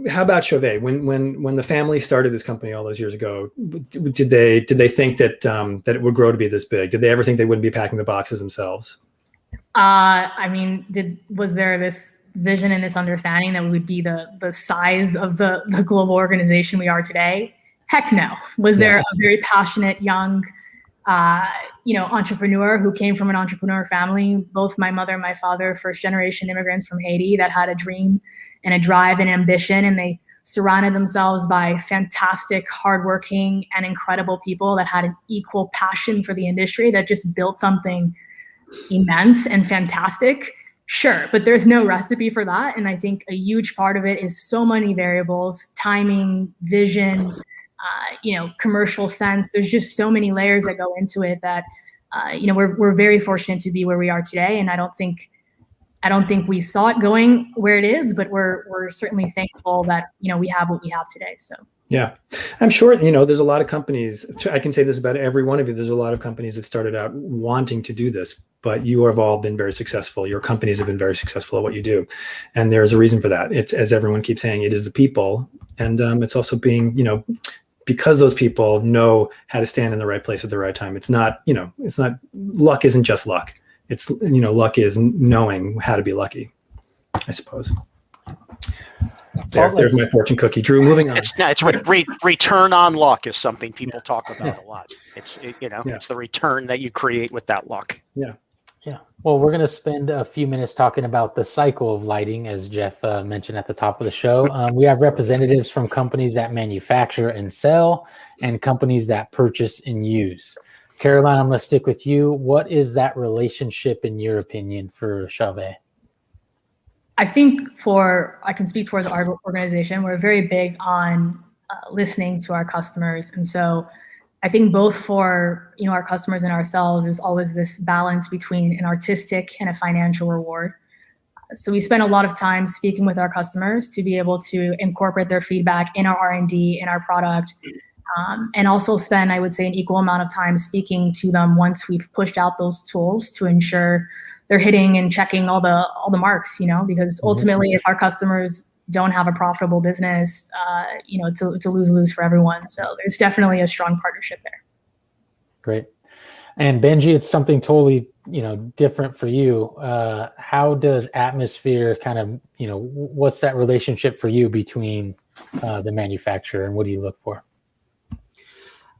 Speaker 3: how about Chauvet? When the family started this company all those years ago, did they think that it would grow to be this big? Did they ever think they wouldn't be packing the boxes themselves?
Speaker 4: Was there this vision and this understanding that we would be the size of the global organization we are today? Heck no. Was there a very passionate young entrepreneur who came from an entrepreneur family? Both my mother and my father, first generation immigrants from Haiti that had a dream and a drive and ambition, and they surrounded themselves by fantastic, hardworking, and incredible people that had an equal passion for the industry that just built something immense and fantastic. Sure, but there's no recipe for that. And I think a huge part of it is so many variables: timing, vision, commercial sense. There's just so many layers that go into it that, we're very fortunate to be where we are today. And I don't think we saw it going where it is, but we're certainly thankful that, we have what we have today. So.
Speaker 3: Yeah, I'm sure, there's a lot of companies, I can say this about every one of you, there's a lot of companies that started out wanting to do this, but you have all been very successful. Your companies have been very successful at what you do. And there's a reason for that. It's, as everyone keeps saying, it is the people. And it's also being, because those people know how to stand in the right place at the right time. It's not, luck isn't just luck. It's, luck is knowing how to be lucky, I suppose. There's my fortune cookie. Drew, moving on.
Speaker 6: It's return on luck is something people talk about a lot. It's the return that you create with that luck.
Speaker 3: Yeah.
Speaker 2: Yeah. Well, we're going to spend a few minutes talking about the cycle of lighting, as Jeff mentioned at the top of the show. We have representatives from companies that manufacture and sell and companies that purchase and use. Caroline, I'm going to stick with you. What is that relationship, in your opinion, for Chauvet?
Speaker 4: I think I can speak towards our organization. We're very big on listening to our customers. And so I think both for our customers and ourselves, there's always this balance between an artistic and a financial reward. So we spend a lot of time speaking with our customers to be able to incorporate their feedback in our R&D, in our product, and also spend, I would say, an equal amount of time speaking to them once we've pushed out those tools to ensure they're hitting and checking all the marks, because ultimately if our customers don't have a profitable business, it's a lose-lose for everyone. So there's definitely a strong partnership there.
Speaker 2: Great. And Benji, it's something totally, different for you. How does atmosphere kind of, what's that relationship for you between the manufacturer, and what do you look for?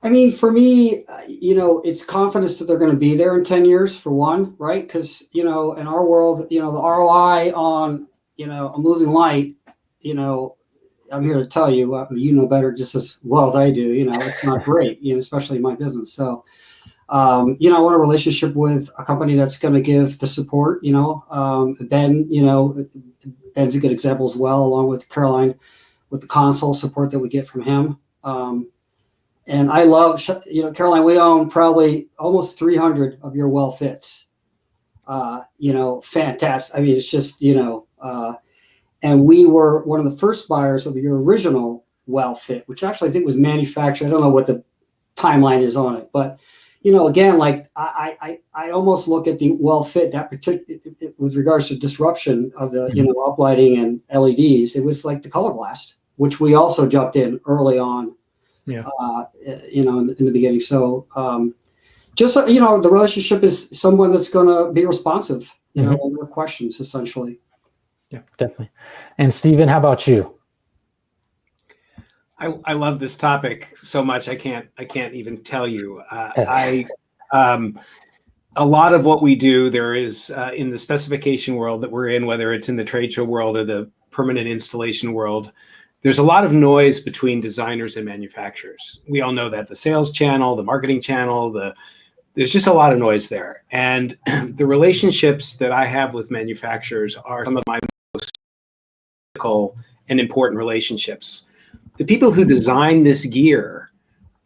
Speaker 7: I mean, for me, it's confidence that they're going to be there in 10 years, for one, right? Because, in our world, the ROI on, a moving light, I'm here to tell you, you know better just as well as I do, it's not great, especially in my business. So, I want a relationship with a company that's going to give the support, Ben, Ben's a good example as well, along with Caroline, with the console support that we get from him. And I love, Caroline, we own probably almost 300 of your well fits. Fantastic. I mean, it's just, and we were one of the first buyers of your original well fit, which actually I think was manufactured. I don't know what the timeline is on it, but, again, like I almost look at the well fit that particular with regards to disruption of the, uplighting and LEDs. It was like the color blast, which we also jumped in early on.
Speaker 3: Yeah.
Speaker 7: In the beginning. So, the relationship is someone that's going to be responsive, on their questions, essentially.
Speaker 2: Yeah, definitely. And Stephen, how about you?
Speaker 5: I love this topic so much. I can't even tell you. A lot of what we do, there is in the specification world that we're in, whether it's in the trade show world or the permanent installation world, there's a lot of noise between designers and manufacturers. We all know that the sales channel, the marketing channel, there's just a lot of noise there. And the relationships that I have with manufacturers are some of my most critical and important relationships. The people who design this gear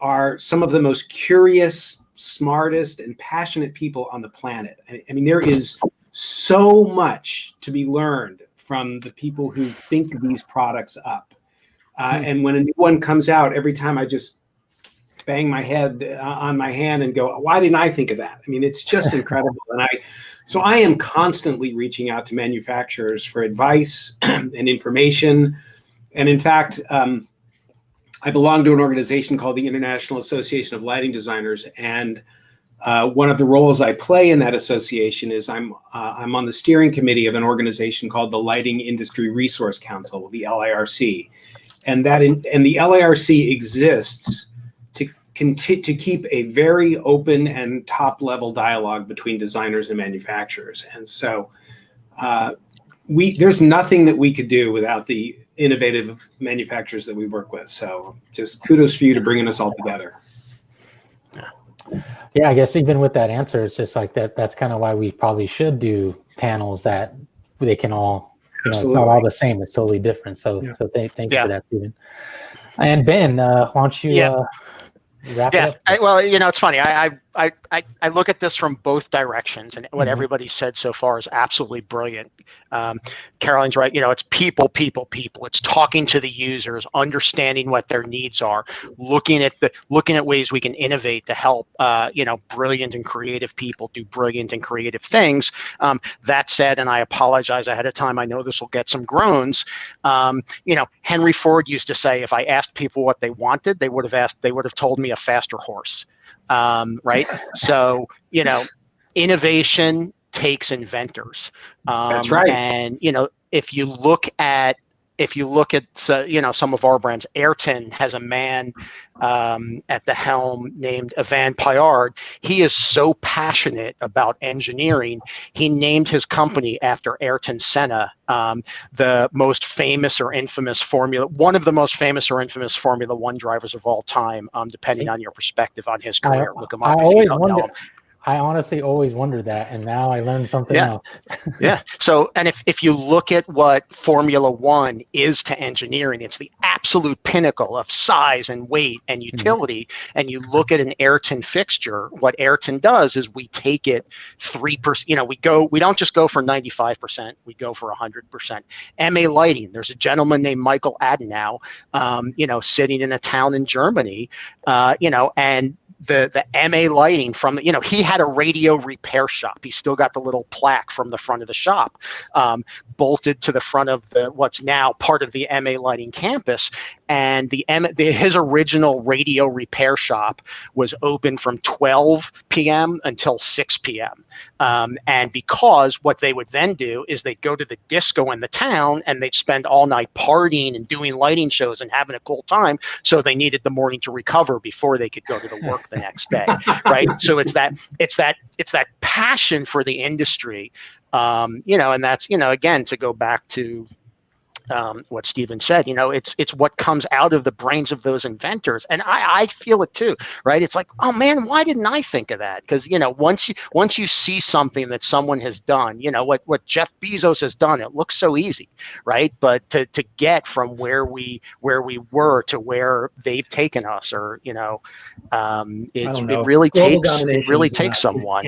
Speaker 5: are some of the most curious, smartest, and passionate people on the planet. I mean, there is so much to be learned from the people who think these products up. And when a new one comes out, every time I just bang my head on my hand and go, why didn't I think of that? I mean, it's just incredible. So I am constantly reaching out to manufacturers for advice and information. And in fact, I belong to an organization called the International Association of Lighting Designers. And one of the roles I play in that association is I'm on the steering committee of an organization called the Lighting Industry Resource Council, the LIRC. And the LIRC exists to keep a very open and top-level dialogue between designers and manufacturers. And so there's nothing that we could do without the innovative manufacturers that we work with. So just kudos for you to bringing us all together.
Speaker 2: Yeah, I guess even with that answer, it's just like that's kind of why we probably should do panels that they can all, it's not all the same. It's totally different. So thank you for that, Stephen. And Ben, why don't you wrap it up?
Speaker 6: Well, it's funny. I look at this from both directions, and what everybody said so far is absolutely brilliant. Caroline's right. It's people. It's talking to the users, understanding what their needs are, looking at ways we can innovate to help, brilliant and creative people do brilliant and creative things. That said, and I apologize ahead of time, I know this will get some groans. Henry Ford used to say, if I asked people what they wanted, they would have told me a faster horse. Right. So, innovation takes inventors.
Speaker 5: That's right.
Speaker 6: And, if you look at if you look at some of our brands, Ayrton has a man at the helm named Ivan Payard. He is so passionate about engineering. He named his company after Ayrton Senna, the most famous or infamous one of the most famous or infamous Formula One drivers of all time, depending on your perspective on his career. Look him up if you don't know him.
Speaker 2: I honestly always wondered that, and now I learned something else.
Speaker 6: Yeah. So, and if you look at what Formula One is to engineering, it's the absolute pinnacle of size and weight and utility. And you look at an Ayrton fixture, what Ayrton does is we take it 3%. We don't just go for 95%, we go for 100%. MA Lighting, there's a gentleman named Michael Adenau, sitting in a town in Germany, and the MA Lighting from he had a radio repair shop. He still got the little plaque from the front of the shop, bolted to the front of what's now part of the MA Lighting campus. And his original radio repair shop was open from 12 p.m. until 6 p.m. And because what they would then do is they'd go to the disco in the town and they'd spend all night partying and doing lighting shows and having a cool time. So they needed the morning to recover before they could go to the work the next day, right? So it's that passion for the industry, and that's again, to go back to what Stephen said, it's what comes out of the brains of those inventors. And I feel it too, right? It's like, oh man, why didn't I think of that? Because, once you see something that someone has done, what Jeff Bezos has done, it looks so easy, right? But to get from where we were to where they've taken us, or, it really takes someone.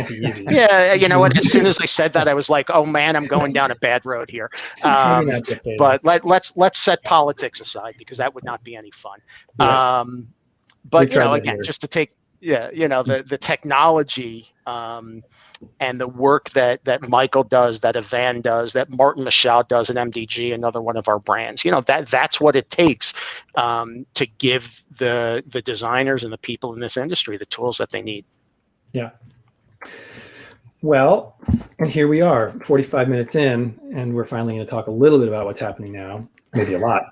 Speaker 6: Yeah. You know what? As soon as I said that, I was like, oh man, I'm going down a bad road here. But let's set politics aside, because that would not be any fun.
Speaker 3: Yeah.
Speaker 6: But again, just to take the technology and the work that Michael does, that Ivan does, that Martin Michaud does at MDG, another one of our brands. That's what it takes to give the designers and the people in this industry the tools that they need. Yeah.
Speaker 3: Well, and here we are, 45 minutes in, and we're finally going to talk a little bit about what's happening now, maybe a lot.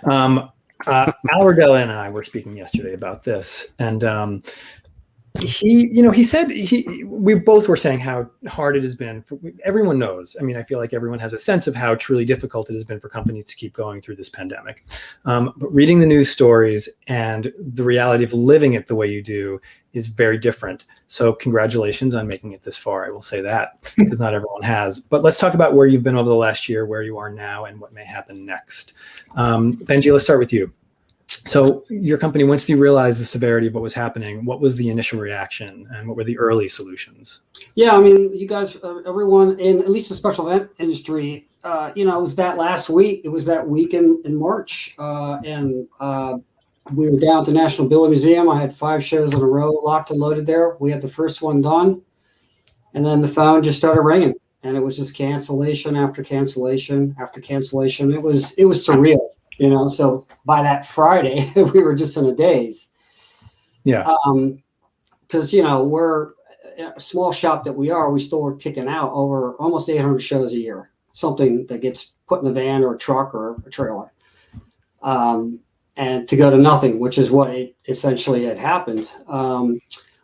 Speaker 3: Alwardell and I were speaking yesterday about this, and he said we both were saying how hard it has been. Everyone knows. I mean, I feel like everyone has a sense of how truly difficult it has been for companies to keep going through this pandemic. But reading the news stories and the reality of living it the way you do is very different. So congratulations on making it this far. I will say that, because not everyone has. But let's talk about where you've been over the last year, where you are now, and what may happen next. Benji, let's start with you. So your company, once you realized the severity of what was happening, what was the initial reaction and what were the early solutions?
Speaker 7: Yeah, I mean, you guys, everyone in at least the special event industry, it was that last week. It was that week in March. And we were down at the National Building Museum. I had 5 shows in a row, locked and loaded there. We had the first one done. And then the phone just started ringing. And it was just cancellation after cancellation after cancellation. It was surreal. So by that Friday, we were just in a daze.
Speaker 3: Yeah.
Speaker 7: Because, we're a small shop that we are, we still are kicking out over almost 800 shows a year, something that gets put in a van or a truck or a trailer. And to go to nothing, which is what it essentially had happened.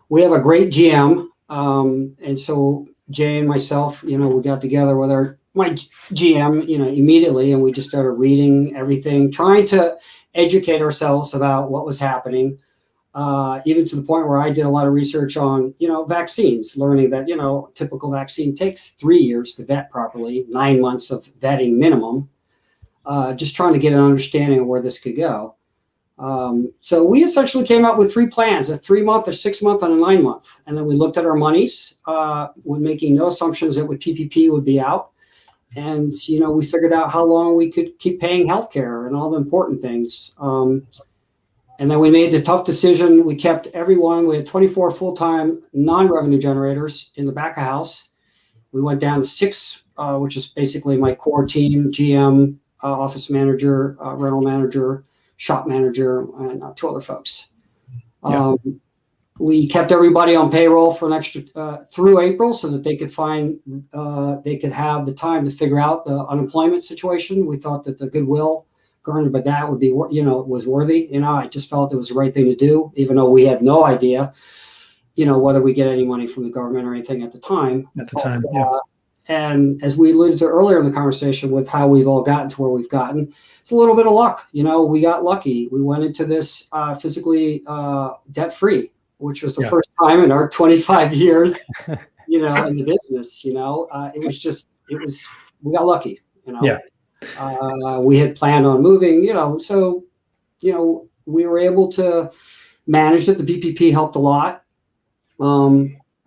Speaker 7: We have a great GM. And so Jay and myself, we got together with my GM, immediately, and we just started reading everything, trying to educate ourselves about what was happening, even to the point where I did a lot of research on, vaccines, learning that, typical vaccine takes 3 years to vet properly, 9 months of vetting minimum, just trying to get an understanding of where this could go. So we essentially came up with 3 plans, a 3-month, a 6-month, and a 9-month. And then we looked at our monies, with making no assumptions that PPP would be out. And, we figured out how long we could keep paying healthcare and all the important things. And then we made the tough decision. We kept everyone. We had 24 full-time non-revenue generators in the back of house. We went down to 6, which is basically my core team, GM, office manager, rental manager, shop manager, and 2 other folks.
Speaker 3: Yeah.
Speaker 7: We kept everybody on payroll for an extra through April, so that they could have the time to figure out the unemployment situation. We thought that the goodwill garnered by that would be, was worthy. I just felt it was the right thing to do, even though we had no idea, whether we get any money from the government or anything at the time.
Speaker 3: Yeah.
Speaker 7: And as we alluded to earlier in the conversation with how we've all gotten to where we've gotten, it's a little bit of luck. We got lucky. We went into this physically debt-free, which was the first time in our 25 years, in the business. We got lucky. We had planned on moving. So we were able to manage it. The BPP helped a lot.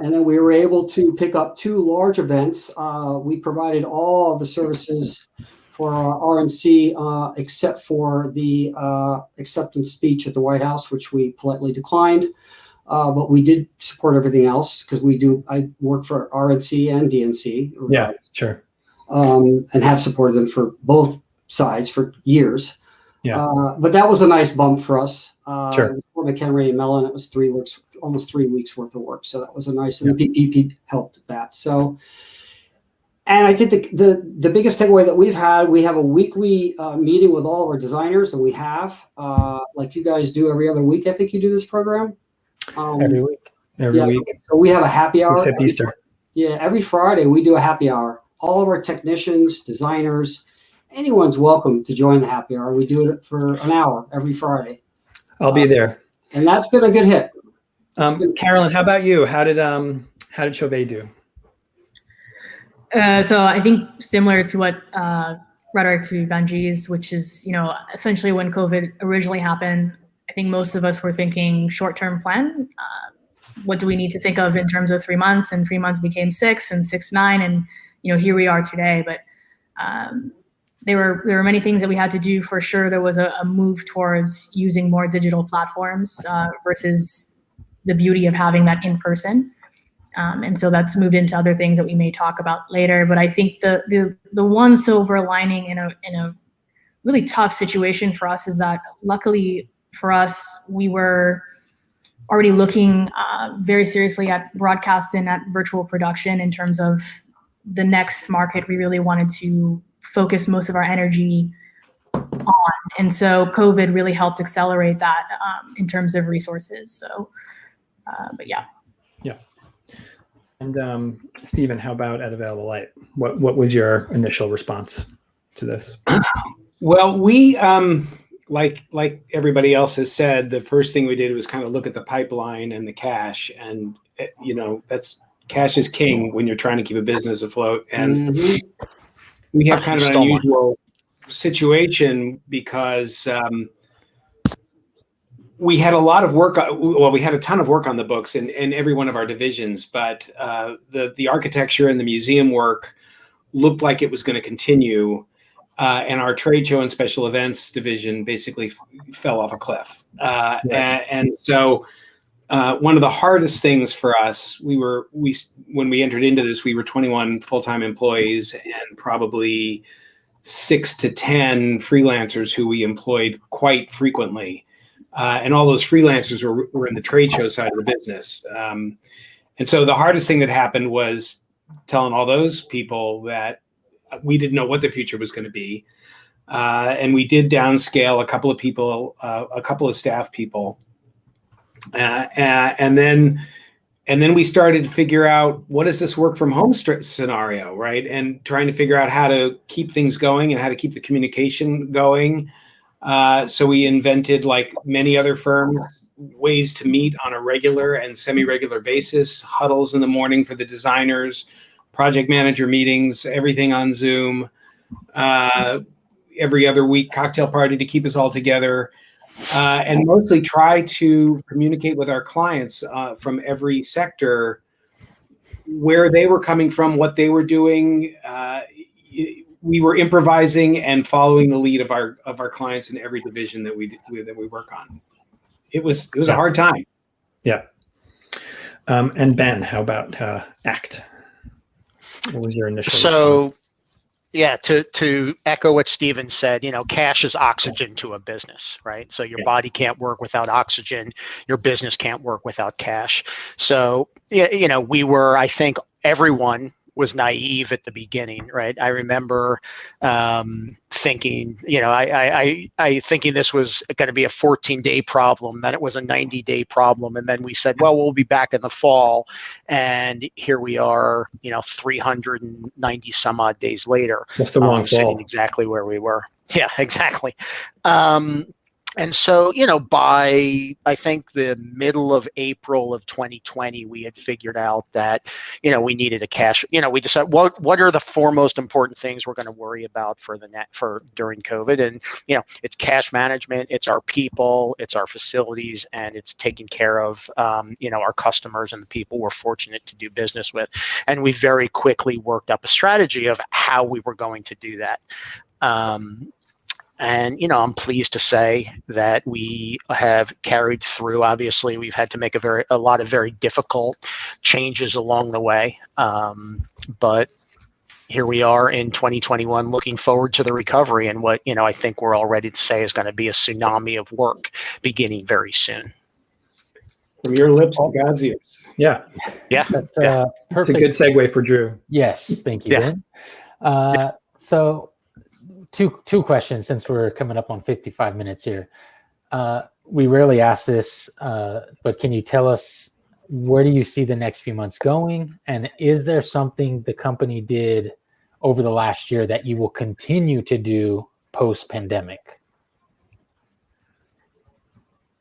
Speaker 7: And then we were able to pick up 2 large events. We provided all of the services for our RNC except for the acceptance speech at the White House, which we politely declined. But we did support everything else because I work for RNC and DNC.
Speaker 3: Yeah, sure.
Speaker 7: And have supported them for both sides for years.
Speaker 3: Yeah.
Speaker 7: But that was a nice bump for us.
Speaker 3: Sure.
Speaker 7: It was for McHenry and Mellon. It was almost 3 weeks worth of work. So that was a nice, and the PPP helped that. So, and I think the biggest takeaway that we have a weekly meeting with all of our designers, and we have, like you guys do every other week. I think you do this program.
Speaker 3: Every week. Every week.
Speaker 7: So we have a happy hour.
Speaker 3: Except Easter.
Speaker 7: Yeah, every Friday we do a happy hour. All of our technicians, designers, anyone's welcome to join the happy hour. We do it for an hour every Friday.
Speaker 3: I'll be there.
Speaker 7: And that's been a good hit.
Speaker 3: Carolyn, how about you? How did Chauvet do?
Speaker 4: So I think similar to what rhetoric to Benji's, which is, essentially when COVID originally happened, I think most of us were thinking short-term plan. What do we need to think of in terms of 3 months? And 3 months became 6, and 6, 9, and here we are today. But there were many things that we had to do. For sure, there was a move towards using more digital platforms versus the beauty of having that in person. And so that's moved into other things that we may talk about later. But I think the one silver lining in a really tough situation for us is that luckily for us, we were already looking very seriously at broadcast and at virtual production in terms of the next market we really wanted to focus most of our energy on. And so COVID really helped accelerate that in terms of resources. So, but yeah.
Speaker 3: Yeah. And Stephen, how about at Available Light? What was your initial response to this?
Speaker 5: Well, we, like everybody else has said, the first thing we did was kind of look at the pipeline and the cash, and that's cash is king when you're trying to keep a business afloat. And we have kind of an unusual situation because we had a lot of work. Well, we had a ton of work on the books in every one of our divisions, but the architecture and the museum work looked like it was going to continue. And our trade show and special events division basically fell off a cliff. And so one of the hardest things for us, when we entered into this, we were 21 full-time employees and probably 6 to 10 freelancers who we employed quite frequently. And all those freelancers were in the trade show side of the business. And so the hardest thing that happened was telling all those people that we didn't know what the future was going to be. And we did downscale a couple of people, a couple of staff people. And then we started to figure out, what is this work from home scenario, right? And trying to figure out how to keep things going and how to keep the communication going. So we invented, like many other firms, ways to meet on a regular and semi-regular basis, huddles in the morning for the designers, project manager meetings, everything on Zoom, every other week cocktail party to keep us all together, and mostly try to communicate with our clients from every sector where they were coming from, what they were doing. We were improvising and following the lead of our clients in every division that we work on. It was a hard time.
Speaker 3: Yeah. And Ben, how about ACT? What was your initial response?
Speaker 6: Yeah, to echo what Stephen said, cash is oxygen to a business, right? So your body can't work without oxygen. Your business can't work without cash. So, we were, I think everyone was naive at the beginning, right? I remember thinking, I thinking this was going to be a 14-day problem, then it was a 90-day problem, and then we said, well, we'll be back in the fall, and here we are, 390 some odd days later,
Speaker 3: That's the wrong
Speaker 6: sitting
Speaker 3: fall.
Speaker 6: exactly where we were. Yeah, exactly. And so, by, I think, the middle of April of 2020, we had figured out that, we needed a cash, we decided what are the four most important things we're going to worry about for during COVID. And, it's cash management, it's our people, it's our facilities, and it's taking care of, our customers and the people we're fortunate to do business with. And we very quickly worked up a strategy of how we were going to do that. And, I'm pleased to say that we have carried through. Obviously, we've had to make a lot of very difficult changes along the way. But here we are in 2021, looking forward to the recovery and what, I think we're all ready to say is going to be a tsunami of work beginning very soon.
Speaker 5: From your lips to God's ears.
Speaker 3: Yeah.
Speaker 6: Yeah.
Speaker 2: That's
Speaker 3: It's a
Speaker 2: perfect.
Speaker 3: good segue for Drew.
Speaker 2: Yes, thank you,
Speaker 6: Yeah.
Speaker 2: Ben. So two questions, since we're coming up on 55 minutes here. We rarely ask this, but can you tell us, where do you see the next few months going? And is there something the company did over the last year that you will continue to do post-pandemic?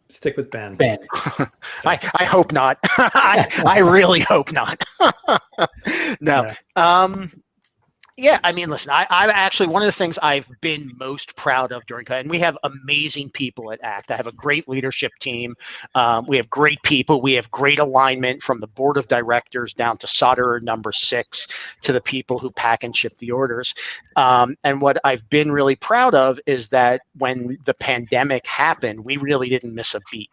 Speaker 3: Stick with Ben.
Speaker 2: Ben.
Speaker 6: I hope not. I really hope not. No. Yeah, I mean, listen, I'm actually, one of the things I've been most proud of during COVID, and we have amazing people at ACT. I have a great leadership team. We have great people. We have great alignment from the board of directors down to solderer number 6 to the people who pack and ship the orders. And what I've been really proud of is that when the pandemic happened, we really didn't miss a beat.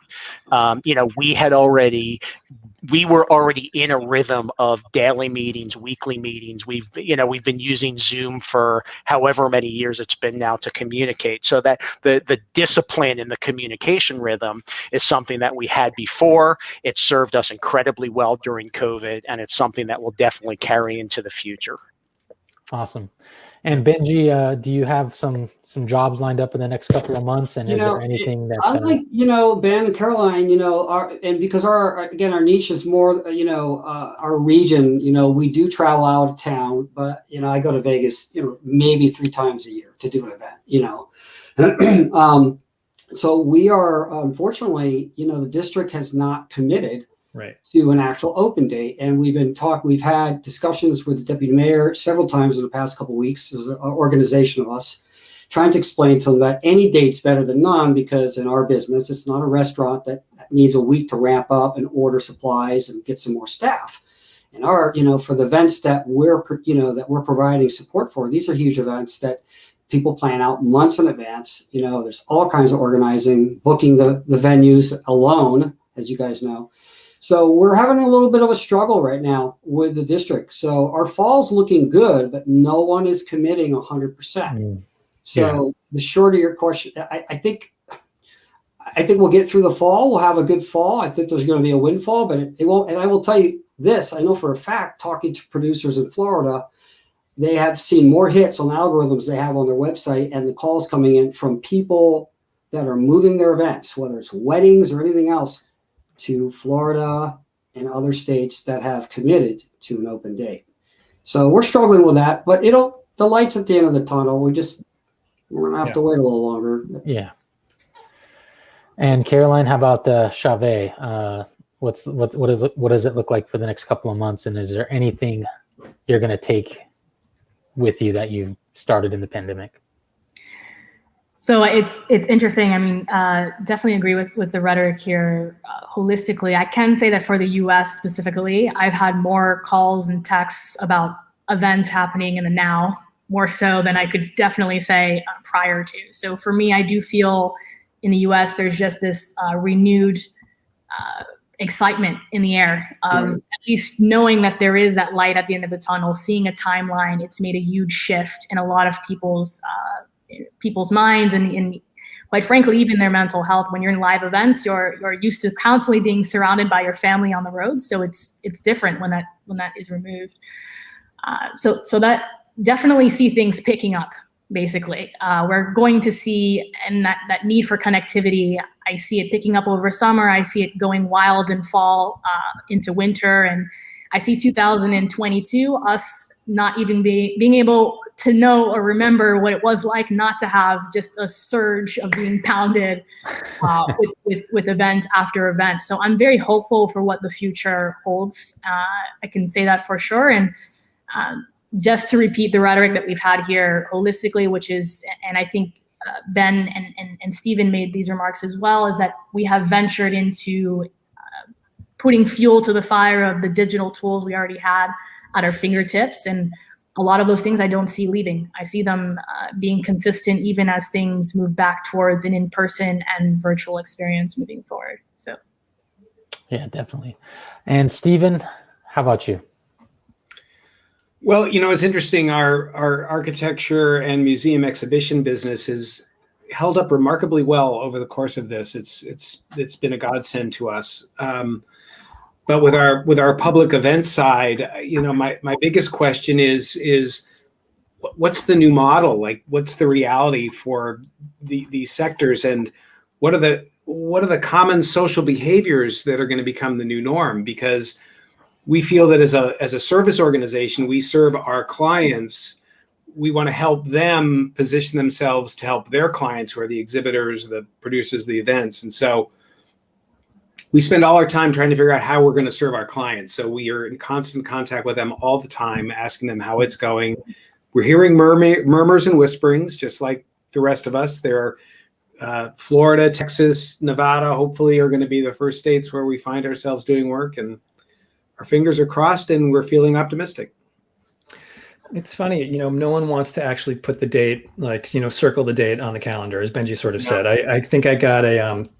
Speaker 6: We were already in a rhythm of daily meetings, weekly meetings. We've been using Zoom for however many years it's been now to communicate, so that the discipline in the communication rhythm is something that we had before. It served us incredibly well during COVID, and it's something that will definitely carry into the future.
Speaker 2: Awesome. And Benji, do you have some jobs lined up in the next couple of months? And is there anything that
Speaker 7: I like, Ben and Caroline, because our niche is more, our region, we do travel out of town, but, I go to Vegas, maybe 3 times a year to do an event, so we are, unfortunately, the district has not committed to an actual open date. And we've had discussions with the deputy mayor several times in the past couple of weeks. There's an organization of us trying to explain to them that any date's better than none, because in our business, it's not a restaurant that needs a week to ramp up and order supplies and get some more staff. And our, for the events that we're providing support for, these are huge events that people plan out months in advance. There's all kinds of organizing, booking the venues alone, as you guys know. So we're having a little bit of a struggle right now with the district. So our fall's looking good, but no one is committing 100%. So the short of your question, I think we'll get through the fall. We'll have a good fall. I think there's going to be a windfall, but it won't. And I will tell you this, I know for a fact, talking to producers in Florida, they have seen more hits on algorithms they have on their website, and the calls coming in from people that are moving their events, whether it's weddings or anything else, to Florida and other states that have committed to an open date. So we're struggling with that, but the light's at the end of the tunnel. We're gonna have to wait a little longer.
Speaker 2: Yeah. And Caroline, how about the Chauvet? What does it look like for the next couple of months? And is there anything you're going to take with you that you started in the pandemic?
Speaker 4: So it's interesting. I mean, definitely agree with the rhetoric here. Holistically, I can say that for the U.S. specifically, I've had more calls and texts about events happening in the now, more so than I could definitely say prior to. So for me, I do feel in the U.S. there's just this renewed excitement in the air of at least knowing that there is that light at the end of the tunnel, seeing a timeline. It's made a huge shift in a lot of people's minds and quite frankly, even their mental health. When you're in live events, you're used to constantly being surrounded by your family on the road. So it's different when that is removed. So that definitely see things picking up. Basically, we're going to see, and that need for connectivity, I see it picking up over summer. I see it going wild in fall into winter, and I see 2022 us not even being able to know or remember what it was like not to have just a surge of being pounded with event after event. So I'm very hopeful for what the future holds. I can say that for sure. And just to repeat the rhetoric that we've had here holistically, which is, and I think Ben and Stephen made these remarks as well, is that we have ventured into putting fuel to the fire of the digital tools we already had at our fingertips. And a lot of those things I don't see leaving. I see them being consistent even as things move back towards an in-person and virtual experience moving forward. So,
Speaker 2: yeah, definitely. And Stephen, how about you?
Speaker 5: Well, it's interesting. Our architecture and museum exhibition business has held up remarkably well over the course of this. It's been a godsend to us. But with our public events side, my biggest question is what's the new model? Like, what's the reality for these sectors, and what are the common social behaviors that are going to become the new norm? Because we feel that as a service organization, we serve our clients. We want to help them position themselves to help their clients, who are the exhibitors, the producers of the events. And so we spend all our time trying to figure out how we're going to serve our clients. So we are in constant contact with them all the time, asking them how it's going. We're hearing murmurs and whisperings, just like the rest of us. There are Florida, Texas, Nevada, hopefully, are going to be the first states where we find ourselves doing work. And our fingers are crossed, and we're feeling optimistic.
Speaker 3: It's funny, no one wants to actually put the date, circle the date on the calendar, as Benji sort of said. I think I got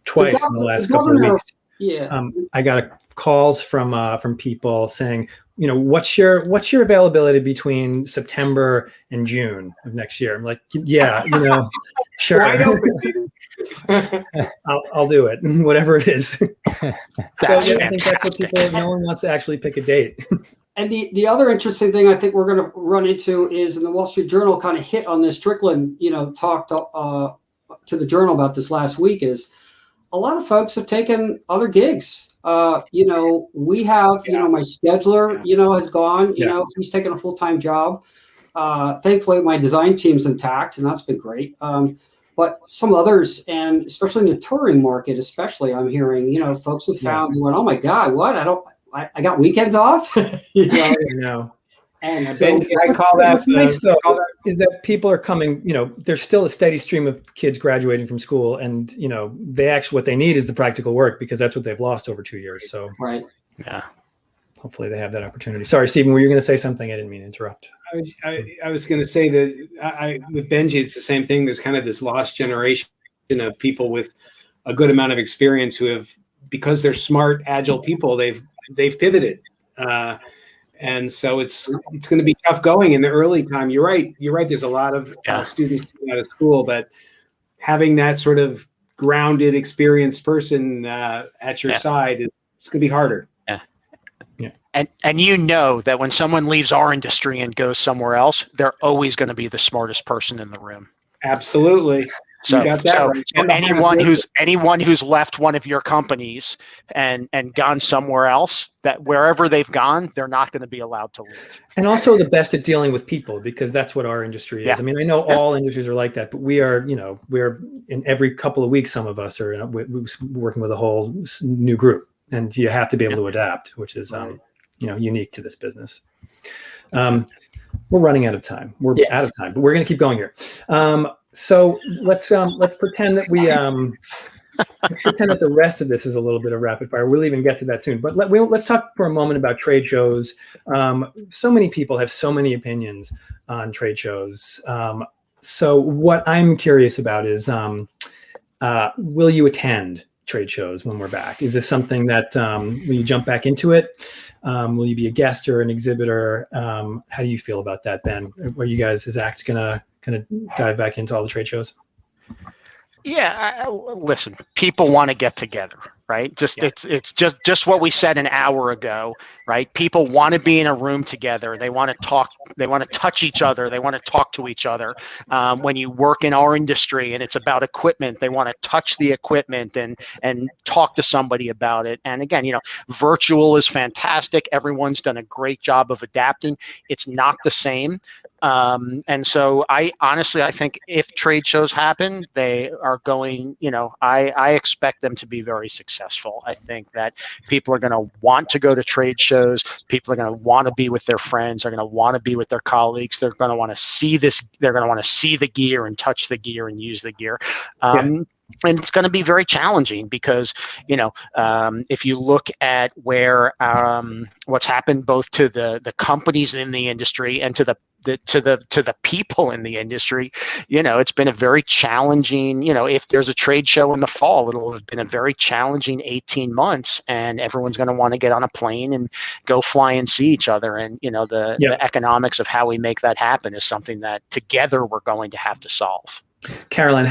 Speaker 3: twice in the last couple of weeks.
Speaker 7: Yeah.
Speaker 3: I got calls from people saying, what's your availability between September and June of next year? I'm like, yeah, sure. I'll do it, whatever it is. I think that's what no one wants to actually pick a date.
Speaker 7: And the other interesting thing I think we're going to run into is, in the Wall Street Journal kind of hit on this, Strickland, talked to the Journal about this last week, is a lot of folks have taken other gigs. We have, my scheduler, has gone, he's taken a full-time job. Thankfully, my design team's intact, and that's been great. But some others, and especially in the touring market, especially, I'm hearing, folks have found, going, oh my God, what? I got weekends off.
Speaker 3: I know.
Speaker 5: And so what's
Speaker 3: nice though is that people are coming, there's still a steady stream of kids graduating from school, and what they need is the practical work, because that's what they've lost over 2 years. So
Speaker 7: right.
Speaker 3: Yeah. Hopefully they have that opportunity. Sorry, Stephen, were you going to say something? I didn't mean to interrupt.
Speaker 5: I was going to say that with Benji, it's the same thing. There's kind of this lost generation of people with a good amount of experience who have, because they're smart, agile people, they've pivoted. And so it's going to be tough going in the early time. You're right. There's a lot of students out of school, but having that sort of grounded, experienced person at your side, it's going to be harder.
Speaker 6: Yeah. And that when someone leaves our industry and goes somewhere else, they're always going to be the smartest person in the room.
Speaker 5: Absolutely.
Speaker 6: So anyone who's left one of your companies and gone somewhere else, that wherever they've gone, they're not going to be allowed to leave.
Speaker 3: And also the best at dealing with people, because that's what our industry is. Yeah. I mean, I know all industries are like that, but we are, we're in every couple of weeks, some of us are working with a whole new group, and you have to be able to adapt, which is, unique to this business. We're running out of time. We're out of time, but we're going to keep going here. So let's pretend that pretend that the rest of this is a little bit of rapid fire. We'll even get to that soon. But let's talk for a moment about trade shows. So many people have so many opinions on trade shows. So what I'm curious about is, will you attend trade shows when we're back? Is this something that will you jump back into it? Will you be a guest or an exhibitor? How do you feel about that, Ben? Are you guys, is ACT gonna dive back into all the trade shows?
Speaker 6: Yeah, listen, people want to get together. right? It's just what we said an hour ago, right? People want to be in a room together. They want to talk. They want to touch each other. They want to talk to each other. When you work in our industry and it's about equipment, they want to touch the equipment and talk to somebody about it. And again, virtual is fantastic. Everyone's done a great job of adapting. It's not the same. And so I think if trade shows happen, they are going, I expect them to be very successful. I think that people are going to want to go to trade shows. People are going to want to be with their friends. They're going to want to be with their colleagues. They're going to want to see this. They're going to want to see the gear and touch the gear and use the gear. And it's going to be very challenging because, if you look at where what's happened both to the companies in the industry and to the people in the industry, it's been a very challenging, if there's a trade show in the fall, it'll have been a very challenging 18 months and everyone's going to want to get on a plane and go fly and see each other. And, the economics of how we make that happen is something that together we're going to have to solve.
Speaker 3: Caroline,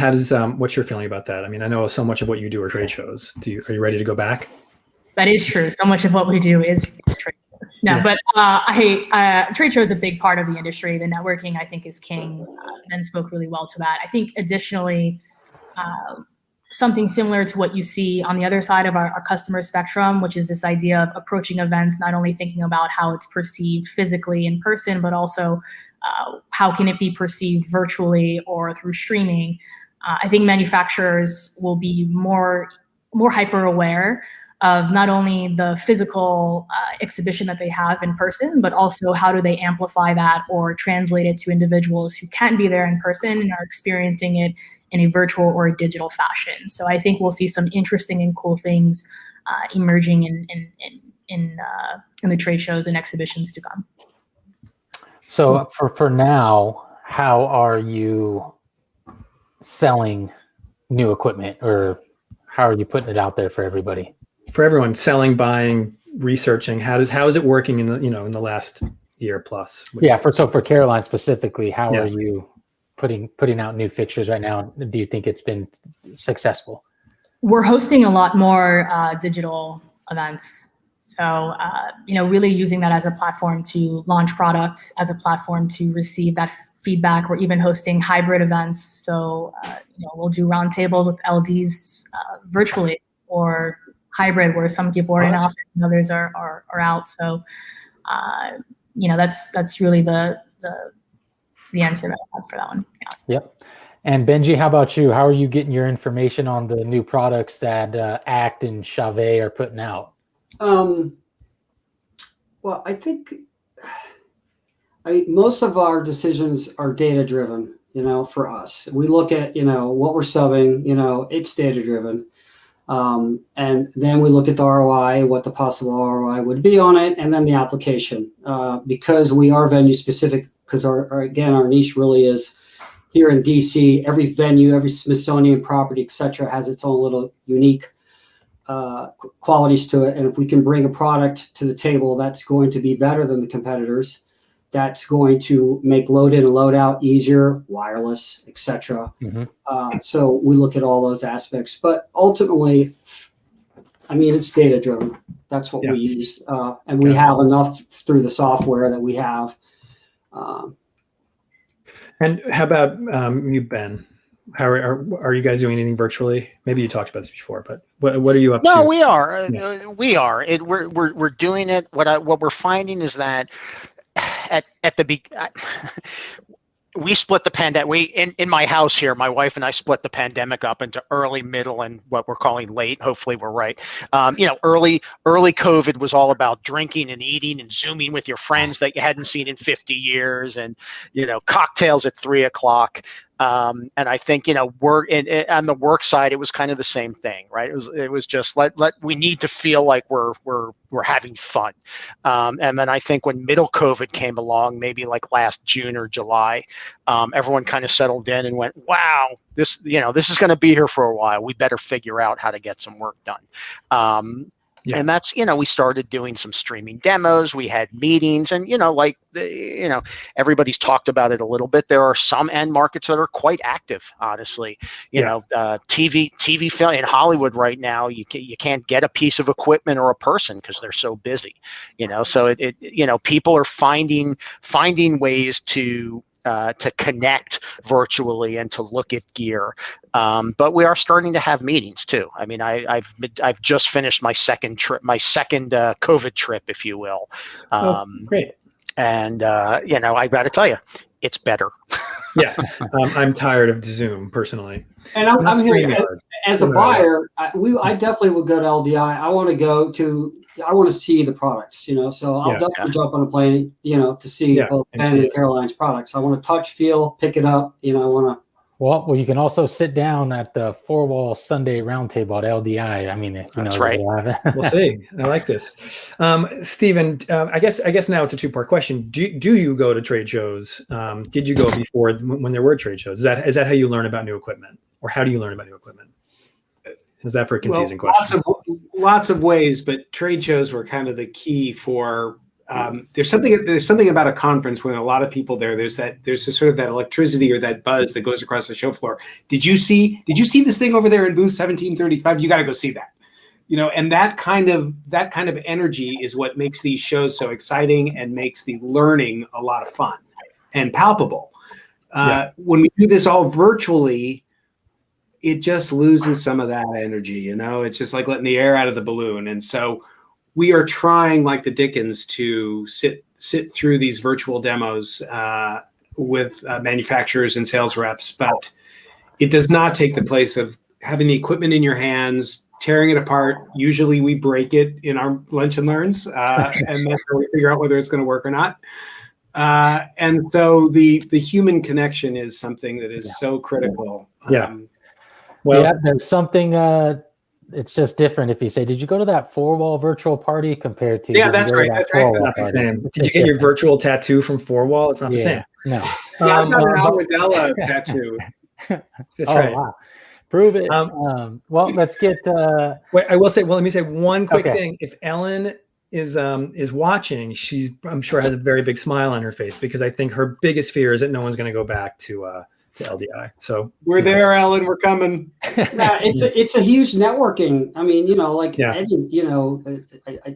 Speaker 3: what's your feeling about that? I mean, I know so much of what you do are trade shows. Are you ready to go back?
Speaker 4: That is true. So much of what we do is trade shows. No, but trade show is a big part of the industry. The networking, I think, is king. Ben spoke really well to that. I think additionally, something similar to what you see on the other side of our customer spectrum, which is this idea of approaching events, not only thinking about how it's perceived physically in person, but also how can it be perceived virtually or through streaming. I think manufacturers will be more hyper aware of not only the physical exhibition that they have in person, but also how do they amplify that or translate it to individuals who can't be there in person and are experiencing it in a virtual or a digital fashion. So I think we'll see some interesting and cool things emerging in the trade shows and exhibitions to come.
Speaker 2: So for now, how are you selling new equipment, or how are you putting it out there for everybody?
Speaker 3: For everyone, selling, buying, researching, how is it working in the last year plus?
Speaker 2: Yeah, for Caroline specifically, how are you putting out new fixtures right now? Do you think it's been successful?
Speaker 4: We're hosting a lot more digital events. So, really using that as a platform to launch products, as a platform to receive that feedback. We're even hosting hybrid events. So, we'll do roundtables with LDs virtually, or hybrid where some people are in office and others are out. So, that's really the answer that I have for that one. Yeah.
Speaker 2: Yep. And Benji, how about you? How are you getting your information on the new products that ACT and Chauvet are putting out?
Speaker 7: Well, I think most of our decisions are data driven, for us. We look at, what we're subbing, it's data driven. And then we look at the ROI, what the possible ROI would be on it, and then the application. Because we are venue specific, because our niche really is here in DC. Every venue, every Smithsonian property, et cetera, has its own little unique qualities to it. And if we can bring a product to the table that's going to be better than the competitors, that's going to make load in and load out easier, wireless, etc. Mm-hmm. So we look at all those aspects, but ultimately, it's data driven. That's what we use, and we have enough through the software that we have.
Speaker 3: And how about you, Ben? How are you guys doing anything virtually? Maybe you talked about this before, but what are you up to?
Speaker 6: No, we are. We are. We're doing it. What we're finding is that we split the pandemic. In my house here, my wife and I split the pandemic up into early, middle, and what we're calling late. Hopefully, we're right. Early COVID was all about drinking and eating and Zooming with your friends that you hadn't seen in 50 years, and cocktails at 3:00. And I think work on the work side, it was kind of the same thing, right? It was just we need to feel like we're having fun. And then I think when middle COVID came along, maybe like last June or July, everyone kind of settled in and went, wow, this is going to be here for a while. We better figure out how to get some work done.
Speaker 3: Yeah.
Speaker 6: And that's, we started doing some streaming demos. We had meetings, and, everybody's talked about it a little bit. There are some end markets that are quite active, honestly. TV film in Hollywood right now, you can't get a piece of equipment or a person because they're so busy, so people are finding ways to connect virtually and to look at gear. But we are starting to have meetings too. I mean, I've just finished my second COVID trip, if you will.
Speaker 3: Great.
Speaker 6: And I got to tell you, it's better.
Speaker 7: Yeah.
Speaker 3: I'm tired of Zoom personally.
Speaker 7: And I'm here as a buyer. I definitely would go to LDI. I want to see the products, so I'll definitely jump on a plane, to see both Ben and Caroline's products. I want to touch, feel, pick it up. I want to.
Speaker 2: Well, you can also sit down at the Four Wall Sunday Roundtable at LDI. I mean,
Speaker 6: that's right.
Speaker 3: We'll see. I like this. Stephen, I guess now it's a two-part question. Do you go to trade shows? Did you go before when there were trade shows? Is that how you learn about new equipment, or how do you learn about new equipment? Is that for a confusing question?
Speaker 5: Lots of ways, but trade shows were kind of the key for. There's something about a conference when a lot of people there's sort of that electricity or that buzz that goes across the show floor. Did you see this thing over there in booth 1735? You got to go see that. And that kind of energy is what makes these shows so exciting and makes the learning a lot of fun and palpable. When we do this all virtually, it just loses some of that energy. It's just like letting the air out of the balloon. And so we are trying, like the Dickens, to sit through these virtual demos with manufacturers and sales reps, but it does not take the place of having the equipment in your hands, tearing it apart. Usually we break it in our lunch and learns, and then we figure out whether it's going to work or not. And so the human connection is something that is so critical.
Speaker 2: There's something. It's just different if you say, "Did you go to that Four Wall virtual party?" compared to
Speaker 5: that's right. That's right.
Speaker 3: Not the same. Did you get your virtual tattoo from Four Wall? It's not the same.
Speaker 2: No.
Speaker 5: I've got an Alwadella tattoo.
Speaker 3: That's right.
Speaker 2: Wow. Prove it. Well, let's get.
Speaker 3: Wait, I will say. Well, let me say one quick thing. If Ellen is watching, I'm sure has a very big smile on her face, because I think her biggest fear is that no one's going to go back to LDI. So
Speaker 5: we're there, Ellen. We're coming.
Speaker 7: It's a huge networking. I mean, Eddie,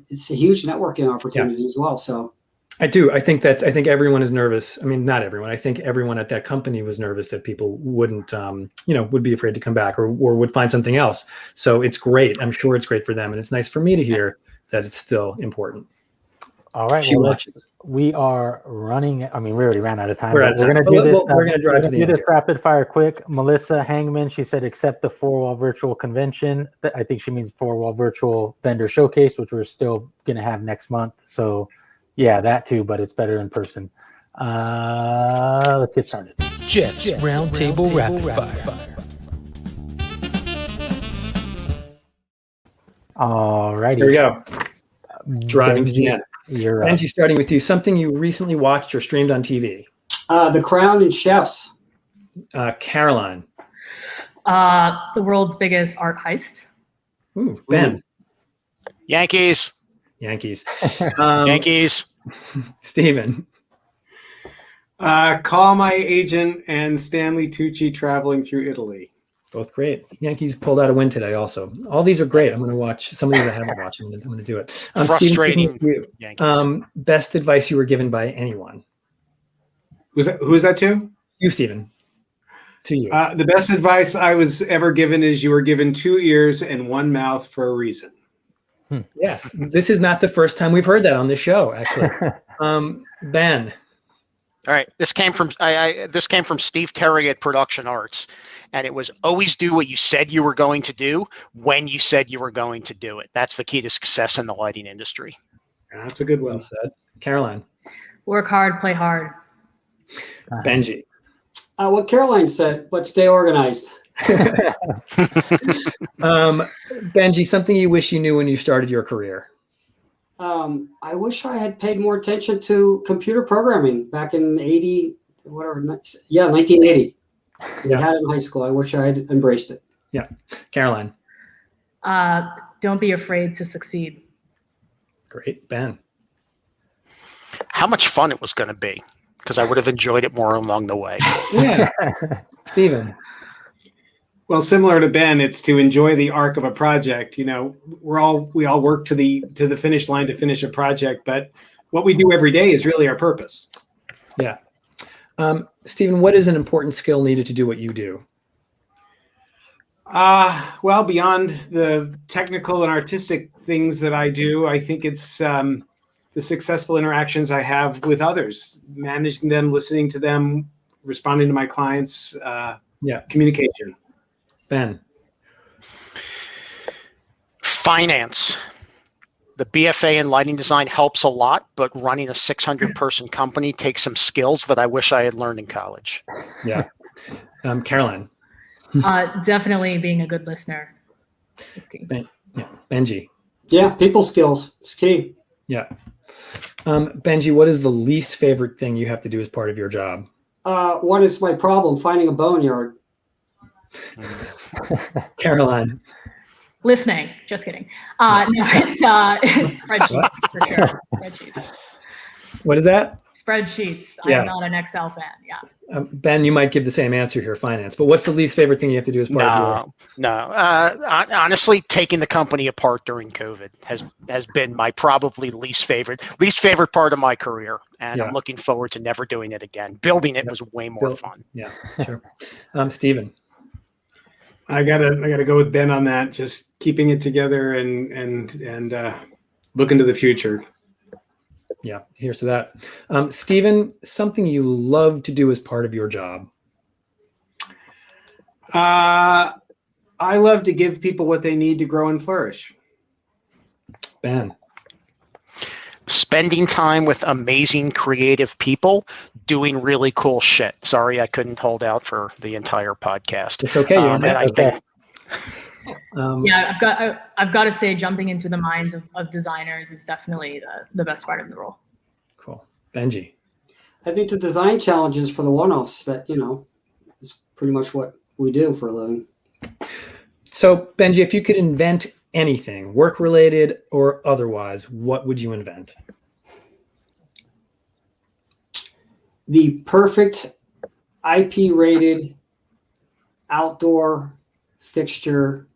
Speaker 7: it's a huge networking opportunity as well. So
Speaker 3: I think everyone is nervous. I mean, not everyone. I think everyone at that company was nervous that people wouldn't, would be afraid to come back or would find something else. So it's great. I'm sure it's great for them, and it's nice for me to hear that it's still important.
Speaker 2: All right.
Speaker 3: She watches.
Speaker 2: We are running. I mean, we already ran out of time.
Speaker 3: We're going to
Speaker 2: do this.
Speaker 3: We're going to do
Speaker 2: this rapid fire quick. Melissa Hangman, she said, accept the Four Wall virtual convention. I think she means Four Wall virtual vendor showcase, which we're still going to have next month. So, yeah, that too, but it's better in person. Let's get started.
Speaker 8: Jeff's Roundtable Rapid Fire.
Speaker 2: All righty.
Speaker 3: Here we go. Driving to the end.
Speaker 2: Benji,
Speaker 3: starting with you. Something you recently watched or streamed on TV.
Speaker 7: The Crown and Chefs.
Speaker 3: Caroline.
Speaker 4: The world's biggest art heist.
Speaker 3: Ooh, Ben.
Speaker 6: Yankees.
Speaker 3: Yankees. Stephen.
Speaker 5: Call My Agent and Stanley Tucci Traveling Through Italy.
Speaker 3: Both great. Yankees pulled out a win today also. All these are great. I'm going to watch some of these I haven't watched. I'm going to do it.
Speaker 6: Frustrating.
Speaker 3: Steven, best advice you were given by anyone?
Speaker 5: Who is that to?
Speaker 3: You, Stephen. To you.
Speaker 5: The best advice I was ever given is you were given 2 ears and 1 mouth for a reason.
Speaker 3: Yes. This is not the first time we've heard that on this show, actually. Ben.
Speaker 6: All right. This came from Steve Terry at Production Arts. And it was always do what you said you were going to do when you said you were going to do it. That's the key to success in the lighting industry.
Speaker 5: That's a good one.
Speaker 3: Well said. Caroline.
Speaker 4: Work hard, play hard.
Speaker 3: Benji.
Speaker 7: What Caroline said, but stay organized.
Speaker 3: Benji, something you wish you knew when you started your career.
Speaker 7: I wish I had paid more attention to computer programming back in 1980. We had it in high school. I wish I had embraced it.
Speaker 3: Yeah. Caroline.
Speaker 4: don't be afraid to succeed.
Speaker 3: Great. Ben.
Speaker 6: How much fun it was going to be, because I would have enjoyed it more along the way.
Speaker 3: Yeah. Stephen.
Speaker 5: Well, similar to Ben, it's to enjoy the arc of a project. You know, we all work to the finish line to finish a project, but what we do every day is really our purpose.
Speaker 3: Yeah. Stephen, what is an important skill needed to do what you do?
Speaker 5: Well, beyond the technical and artistic things that I do, I think it's the successful interactions I have with others, managing them, listening to them, responding to my clients, communication.
Speaker 3: Ben.
Speaker 6: Finance. The BFA in lighting design helps a lot, but running a 600-person company takes some skills that I wish I had learned in college.
Speaker 3: Yeah. Caroline.
Speaker 4: Definitely being a good listener is key.
Speaker 3: Benji.
Speaker 7: Yeah, people skills. It's key.
Speaker 3: Yeah. Benji, what is the least favorite thing you have to do as part of your job?
Speaker 7: What is my problem? Finding a boneyard.
Speaker 3: Caroline.
Speaker 4: Listening. Just kidding. No, it's spreadsheets for sure. Spreadsheets.
Speaker 3: What is that?
Speaker 4: Spreadsheets.
Speaker 3: Yeah.
Speaker 4: I'm not an Excel fan. Yeah.
Speaker 3: Ben, you might give the same answer here, finance. But what's the least favorite thing you have to do as part of your?
Speaker 6: Honestly, taking the company apart during COVID has been my probably least favorite part of my career, and I'm looking forward to never doing it again. Building it was way more fun.
Speaker 3: Yeah, sure. Stephen.
Speaker 5: I gotta go with Ben on that. Just keeping it together and looking to the future.
Speaker 3: Yeah, here's to that. Stephen, something you love to do as part of your job?
Speaker 5: I love to give people what they need to grow and flourish.
Speaker 3: Ben.
Speaker 6: Spending time with amazing creative people doing really cool shit. Sorry, I couldn't hold out for the entire podcast.
Speaker 3: It's okay.
Speaker 4: I've got to say, jumping into the minds of designers is definitely the best part of the role.
Speaker 3: Cool. Benji.
Speaker 7: I think the design challenges for the one-offs that, is pretty much what we do for a living.
Speaker 3: So, Benji, if you could invent anything, work-related or otherwise, what would you invent?
Speaker 7: The perfect IP-rated outdoor fixture.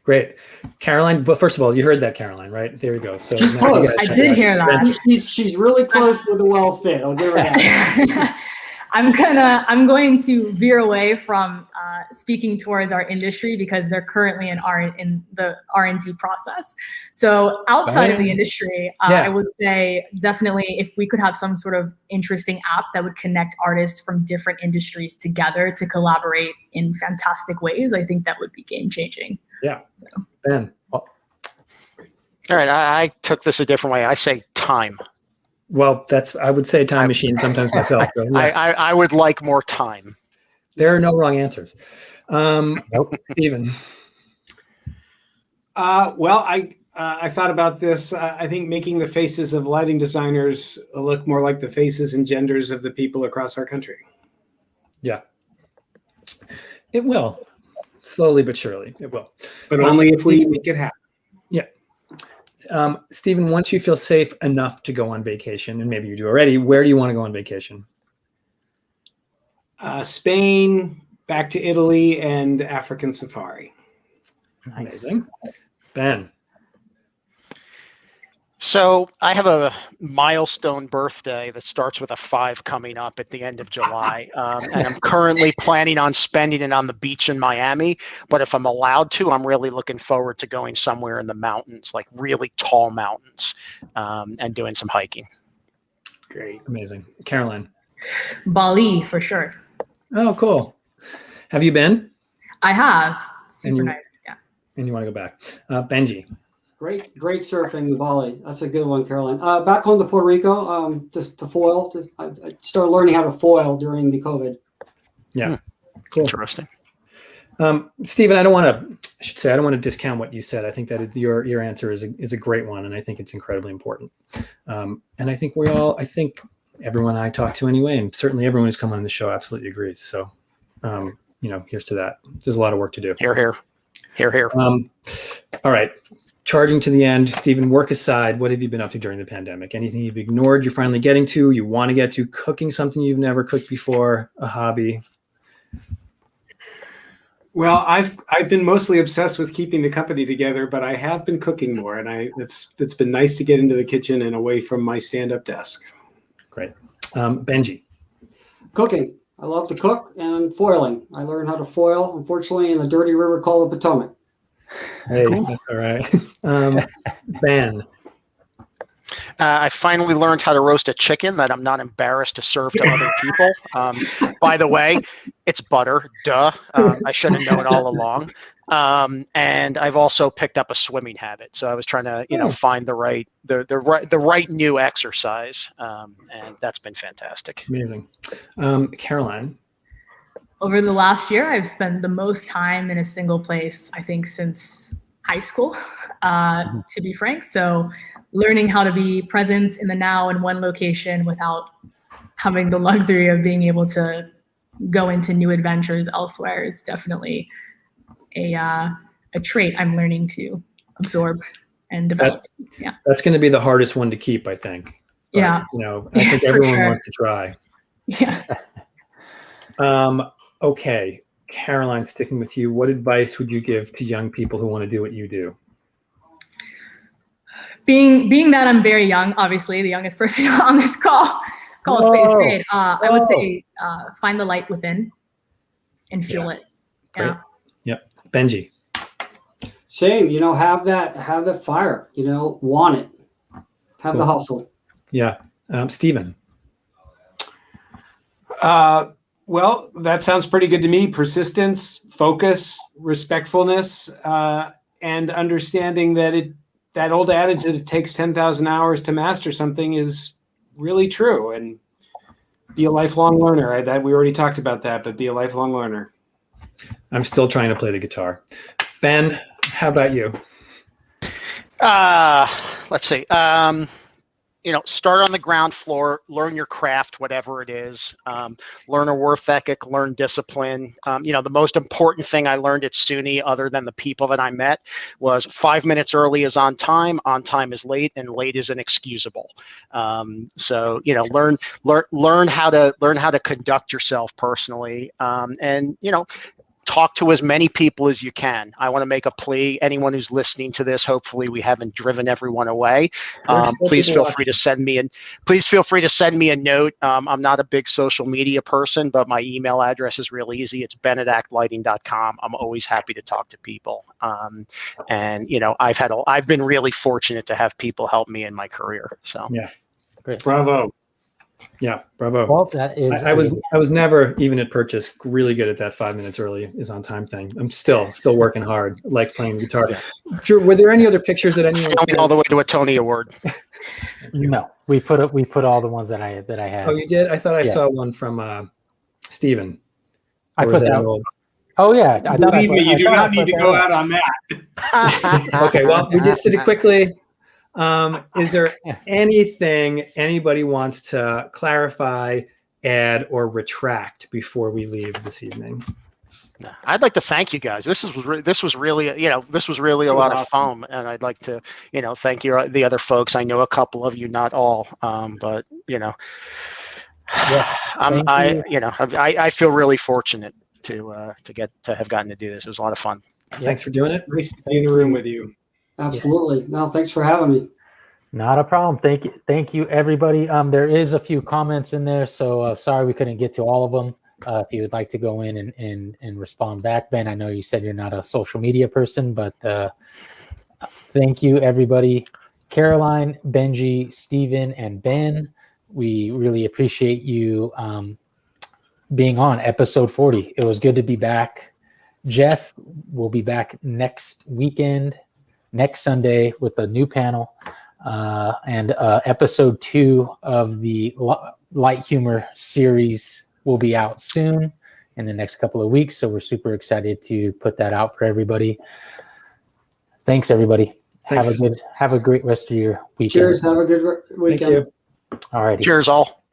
Speaker 3: Great. Caroline, but first of all, you heard that, Caroline, right? There you go. So
Speaker 7: she's close.
Speaker 4: I did hear that.
Speaker 7: She's really close with the well fit. I'll give her that.
Speaker 4: I'm going to veer away from speaking towards our industry because they're currently in the R&D process. So outside of the industry, I would say definitely if we could have some sort of interesting app that would connect artists from different industries together to collaborate in fantastic ways, I think that would be game changing.
Speaker 3: Yeah. So. Ben.
Speaker 6: All right. I took this a different way. I say time.
Speaker 3: Well, I would say time machine sometimes myself. So, yeah.
Speaker 6: I would like more time.
Speaker 3: There are no wrong answers. Nope. Stephen.
Speaker 5: Well, I thought about this. I think making the faces of lighting designers look more like the faces and genders of the people across our country.
Speaker 3: Yeah. It will. Slowly but surely. It will.
Speaker 5: But only if we make it happen.
Speaker 3: Yeah. Stephen, once you feel safe enough to go on vacation, and maybe you do already, where do you want to go on vacation?
Speaker 5: Spain, back to Italy, and African safari.
Speaker 3: Amazing. Ben.
Speaker 6: So I have a milestone birthday that starts with a 5 coming up at the end of July. And I'm currently planning on spending it on the beach in Miami. But if I'm allowed to, I'm really looking forward to going somewhere in the mountains, like really tall mountains, and doing some hiking.
Speaker 3: Great. Amazing. Caroline.
Speaker 4: Bali, for sure.
Speaker 3: Oh, cool. Have you been?
Speaker 4: I have. Super nice. Yeah.
Speaker 3: And you want to go back. Benji.
Speaker 7: Great surfing in Bali. That's a good one, Caroline. Back home to Puerto Rico, to foil. I started learning how to foil during the COVID.
Speaker 3: Yeah, cool.
Speaker 6: Interesting.
Speaker 3: Stephen, I don't want to discount what you said. I think that your answer is a great one, and I think it's incredibly important. And I think everyone I talk to anyway, and certainly everyone who's come on the show absolutely agrees. So, here's to that. There's a lot of work to do.
Speaker 6: Here, here. Here, here.
Speaker 3: All right. Charging to the end, Stephen, work aside, what have you been up to during the pandemic? Anything you've ignored, you're finally getting to, you want to get to, cooking something you've never cooked before, a hobby?
Speaker 5: Well, I've been mostly obsessed with keeping the company together, but I have been cooking more, and it's been nice to get into the kitchen and away from my stand-up desk.
Speaker 3: Great. Benji.
Speaker 7: Cooking. I love to cook and foiling. I learned how to foil, unfortunately, in a dirty river called the Potomac.
Speaker 3: Hey, that's all right. Ben.
Speaker 6: I finally learned how to roast a chicken that I'm not embarrassed to serve to other people. By the way, it's butter. Duh. I should have known all along. And I've also picked up a swimming habit. So I was trying to, find the right new exercise, and that's been fantastic.
Speaker 3: Amazing. Caroline.
Speaker 4: Over the last year, I've spent the most time in a single place, I think, since high school, to be frank. So learning how to be present in the now in one location without having the luxury of being able to go into new adventures elsewhere is definitely a trait I'm learning to absorb and develop.
Speaker 3: That's going to be the hardest one to keep, I think. But,
Speaker 4: yeah.
Speaker 3: I think everyone
Speaker 4: sure.
Speaker 3: wants to try.
Speaker 4: Yeah.
Speaker 3: Okay. Caroline, sticking with you, what advice would you give to young people who want to do what you do?
Speaker 4: Being that I'm very young, obviously the youngest person on this call a spade. I would say find the light within and fuel it.
Speaker 3: Great.
Speaker 4: Yeah.
Speaker 3: Yep. Benji.
Speaker 7: Same, have that fire, want it. Have the hustle.
Speaker 3: Yeah. Stephen.
Speaker 5: Well, that sounds pretty good to me. Persistence, focus, respectfulness, and understanding that old adage that it takes 10,000 hours to master something is really true. And be a lifelong learner. That we already talked about that, but be a lifelong learner.
Speaker 3: I'm still trying to play the guitar. Ben, how about you?
Speaker 6: Let's see. Start on the ground floor, learn your craft, whatever it is, learn a work ethic, learn discipline. The most important thing I learned at SUNY, other than the people that I met, was 5 minutes early is on time is late, and late is inexcusable. So learn how to conduct yourself personally, and talk to as many people as you can. I want to make a plea. Anyone who's listening to this, hopefully we haven't driven everyone away. Please feel free to send me a note. I'm not a big social media person, but my email address is real easy. It's ben@actlighting.com. I'm always happy to talk to people. I've been really fortunate to have people help me in my career. So
Speaker 3: yeah,
Speaker 2: great.
Speaker 5: Bravo.
Speaker 3: Yeah, bravo.
Speaker 2: Well, that is.
Speaker 3: I was never, even at purchase, really good at that 5 minutes early is on time thing. I'm still working hard, like playing guitar.
Speaker 6: Yeah.
Speaker 3: Drew, were there any other pictures that anyone
Speaker 6: failing all the way to a Tony Award?
Speaker 2: No, we put all the ones that I had.
Speaker 3: Oh, you did? I thought I saw one from Stephen.
Speaker 2: I put that. Oh yeah,
Speaker 5: Believe me, you do not need to go out on that.
Speaker 3: Okay, well, we just did it quickly. Is there anything anybody wants to clarify, add, or retract before we leave this evening?
Speaker 6: I'd like to thank you guys. This was really a lot of fun, and I'd like to thank the other folks. I know a couple of you, not all, but I feel really fortunate to have gotten to do this. It was a lot of fun.
Speaker 3: Thanks for doing it.
Speaker 5: Nice to be in the room with you.
Speaker 7: Absolutely. No, thanks for having me.
Speaker 2: Not a problem. Thank you, everybody. There is a few comments in there, so sorry we couldn't get to all of them. If you would like to go in and respond back, Ben, I know you said you're not a social media person, but thank you, everybody. Caroline, Benji, Stephen, and Ben, we really appreciate you being on episode 40. It was good to be back. Jeff will be back next Sunday with a new panel, and episode 2 of the light humor series will be out soon in the next couple of weeks. So we're super excited to put that out for everybody. Thanks, everybody.
Speaker 3: Thanks.
Speaker 2: Have a great rest of your weekend.
Speaker 7: Cheers. Have a good weekend.
Speaker 3: Thank you.
Speaker 2: All righty.
Speaker 6: Cheers, all.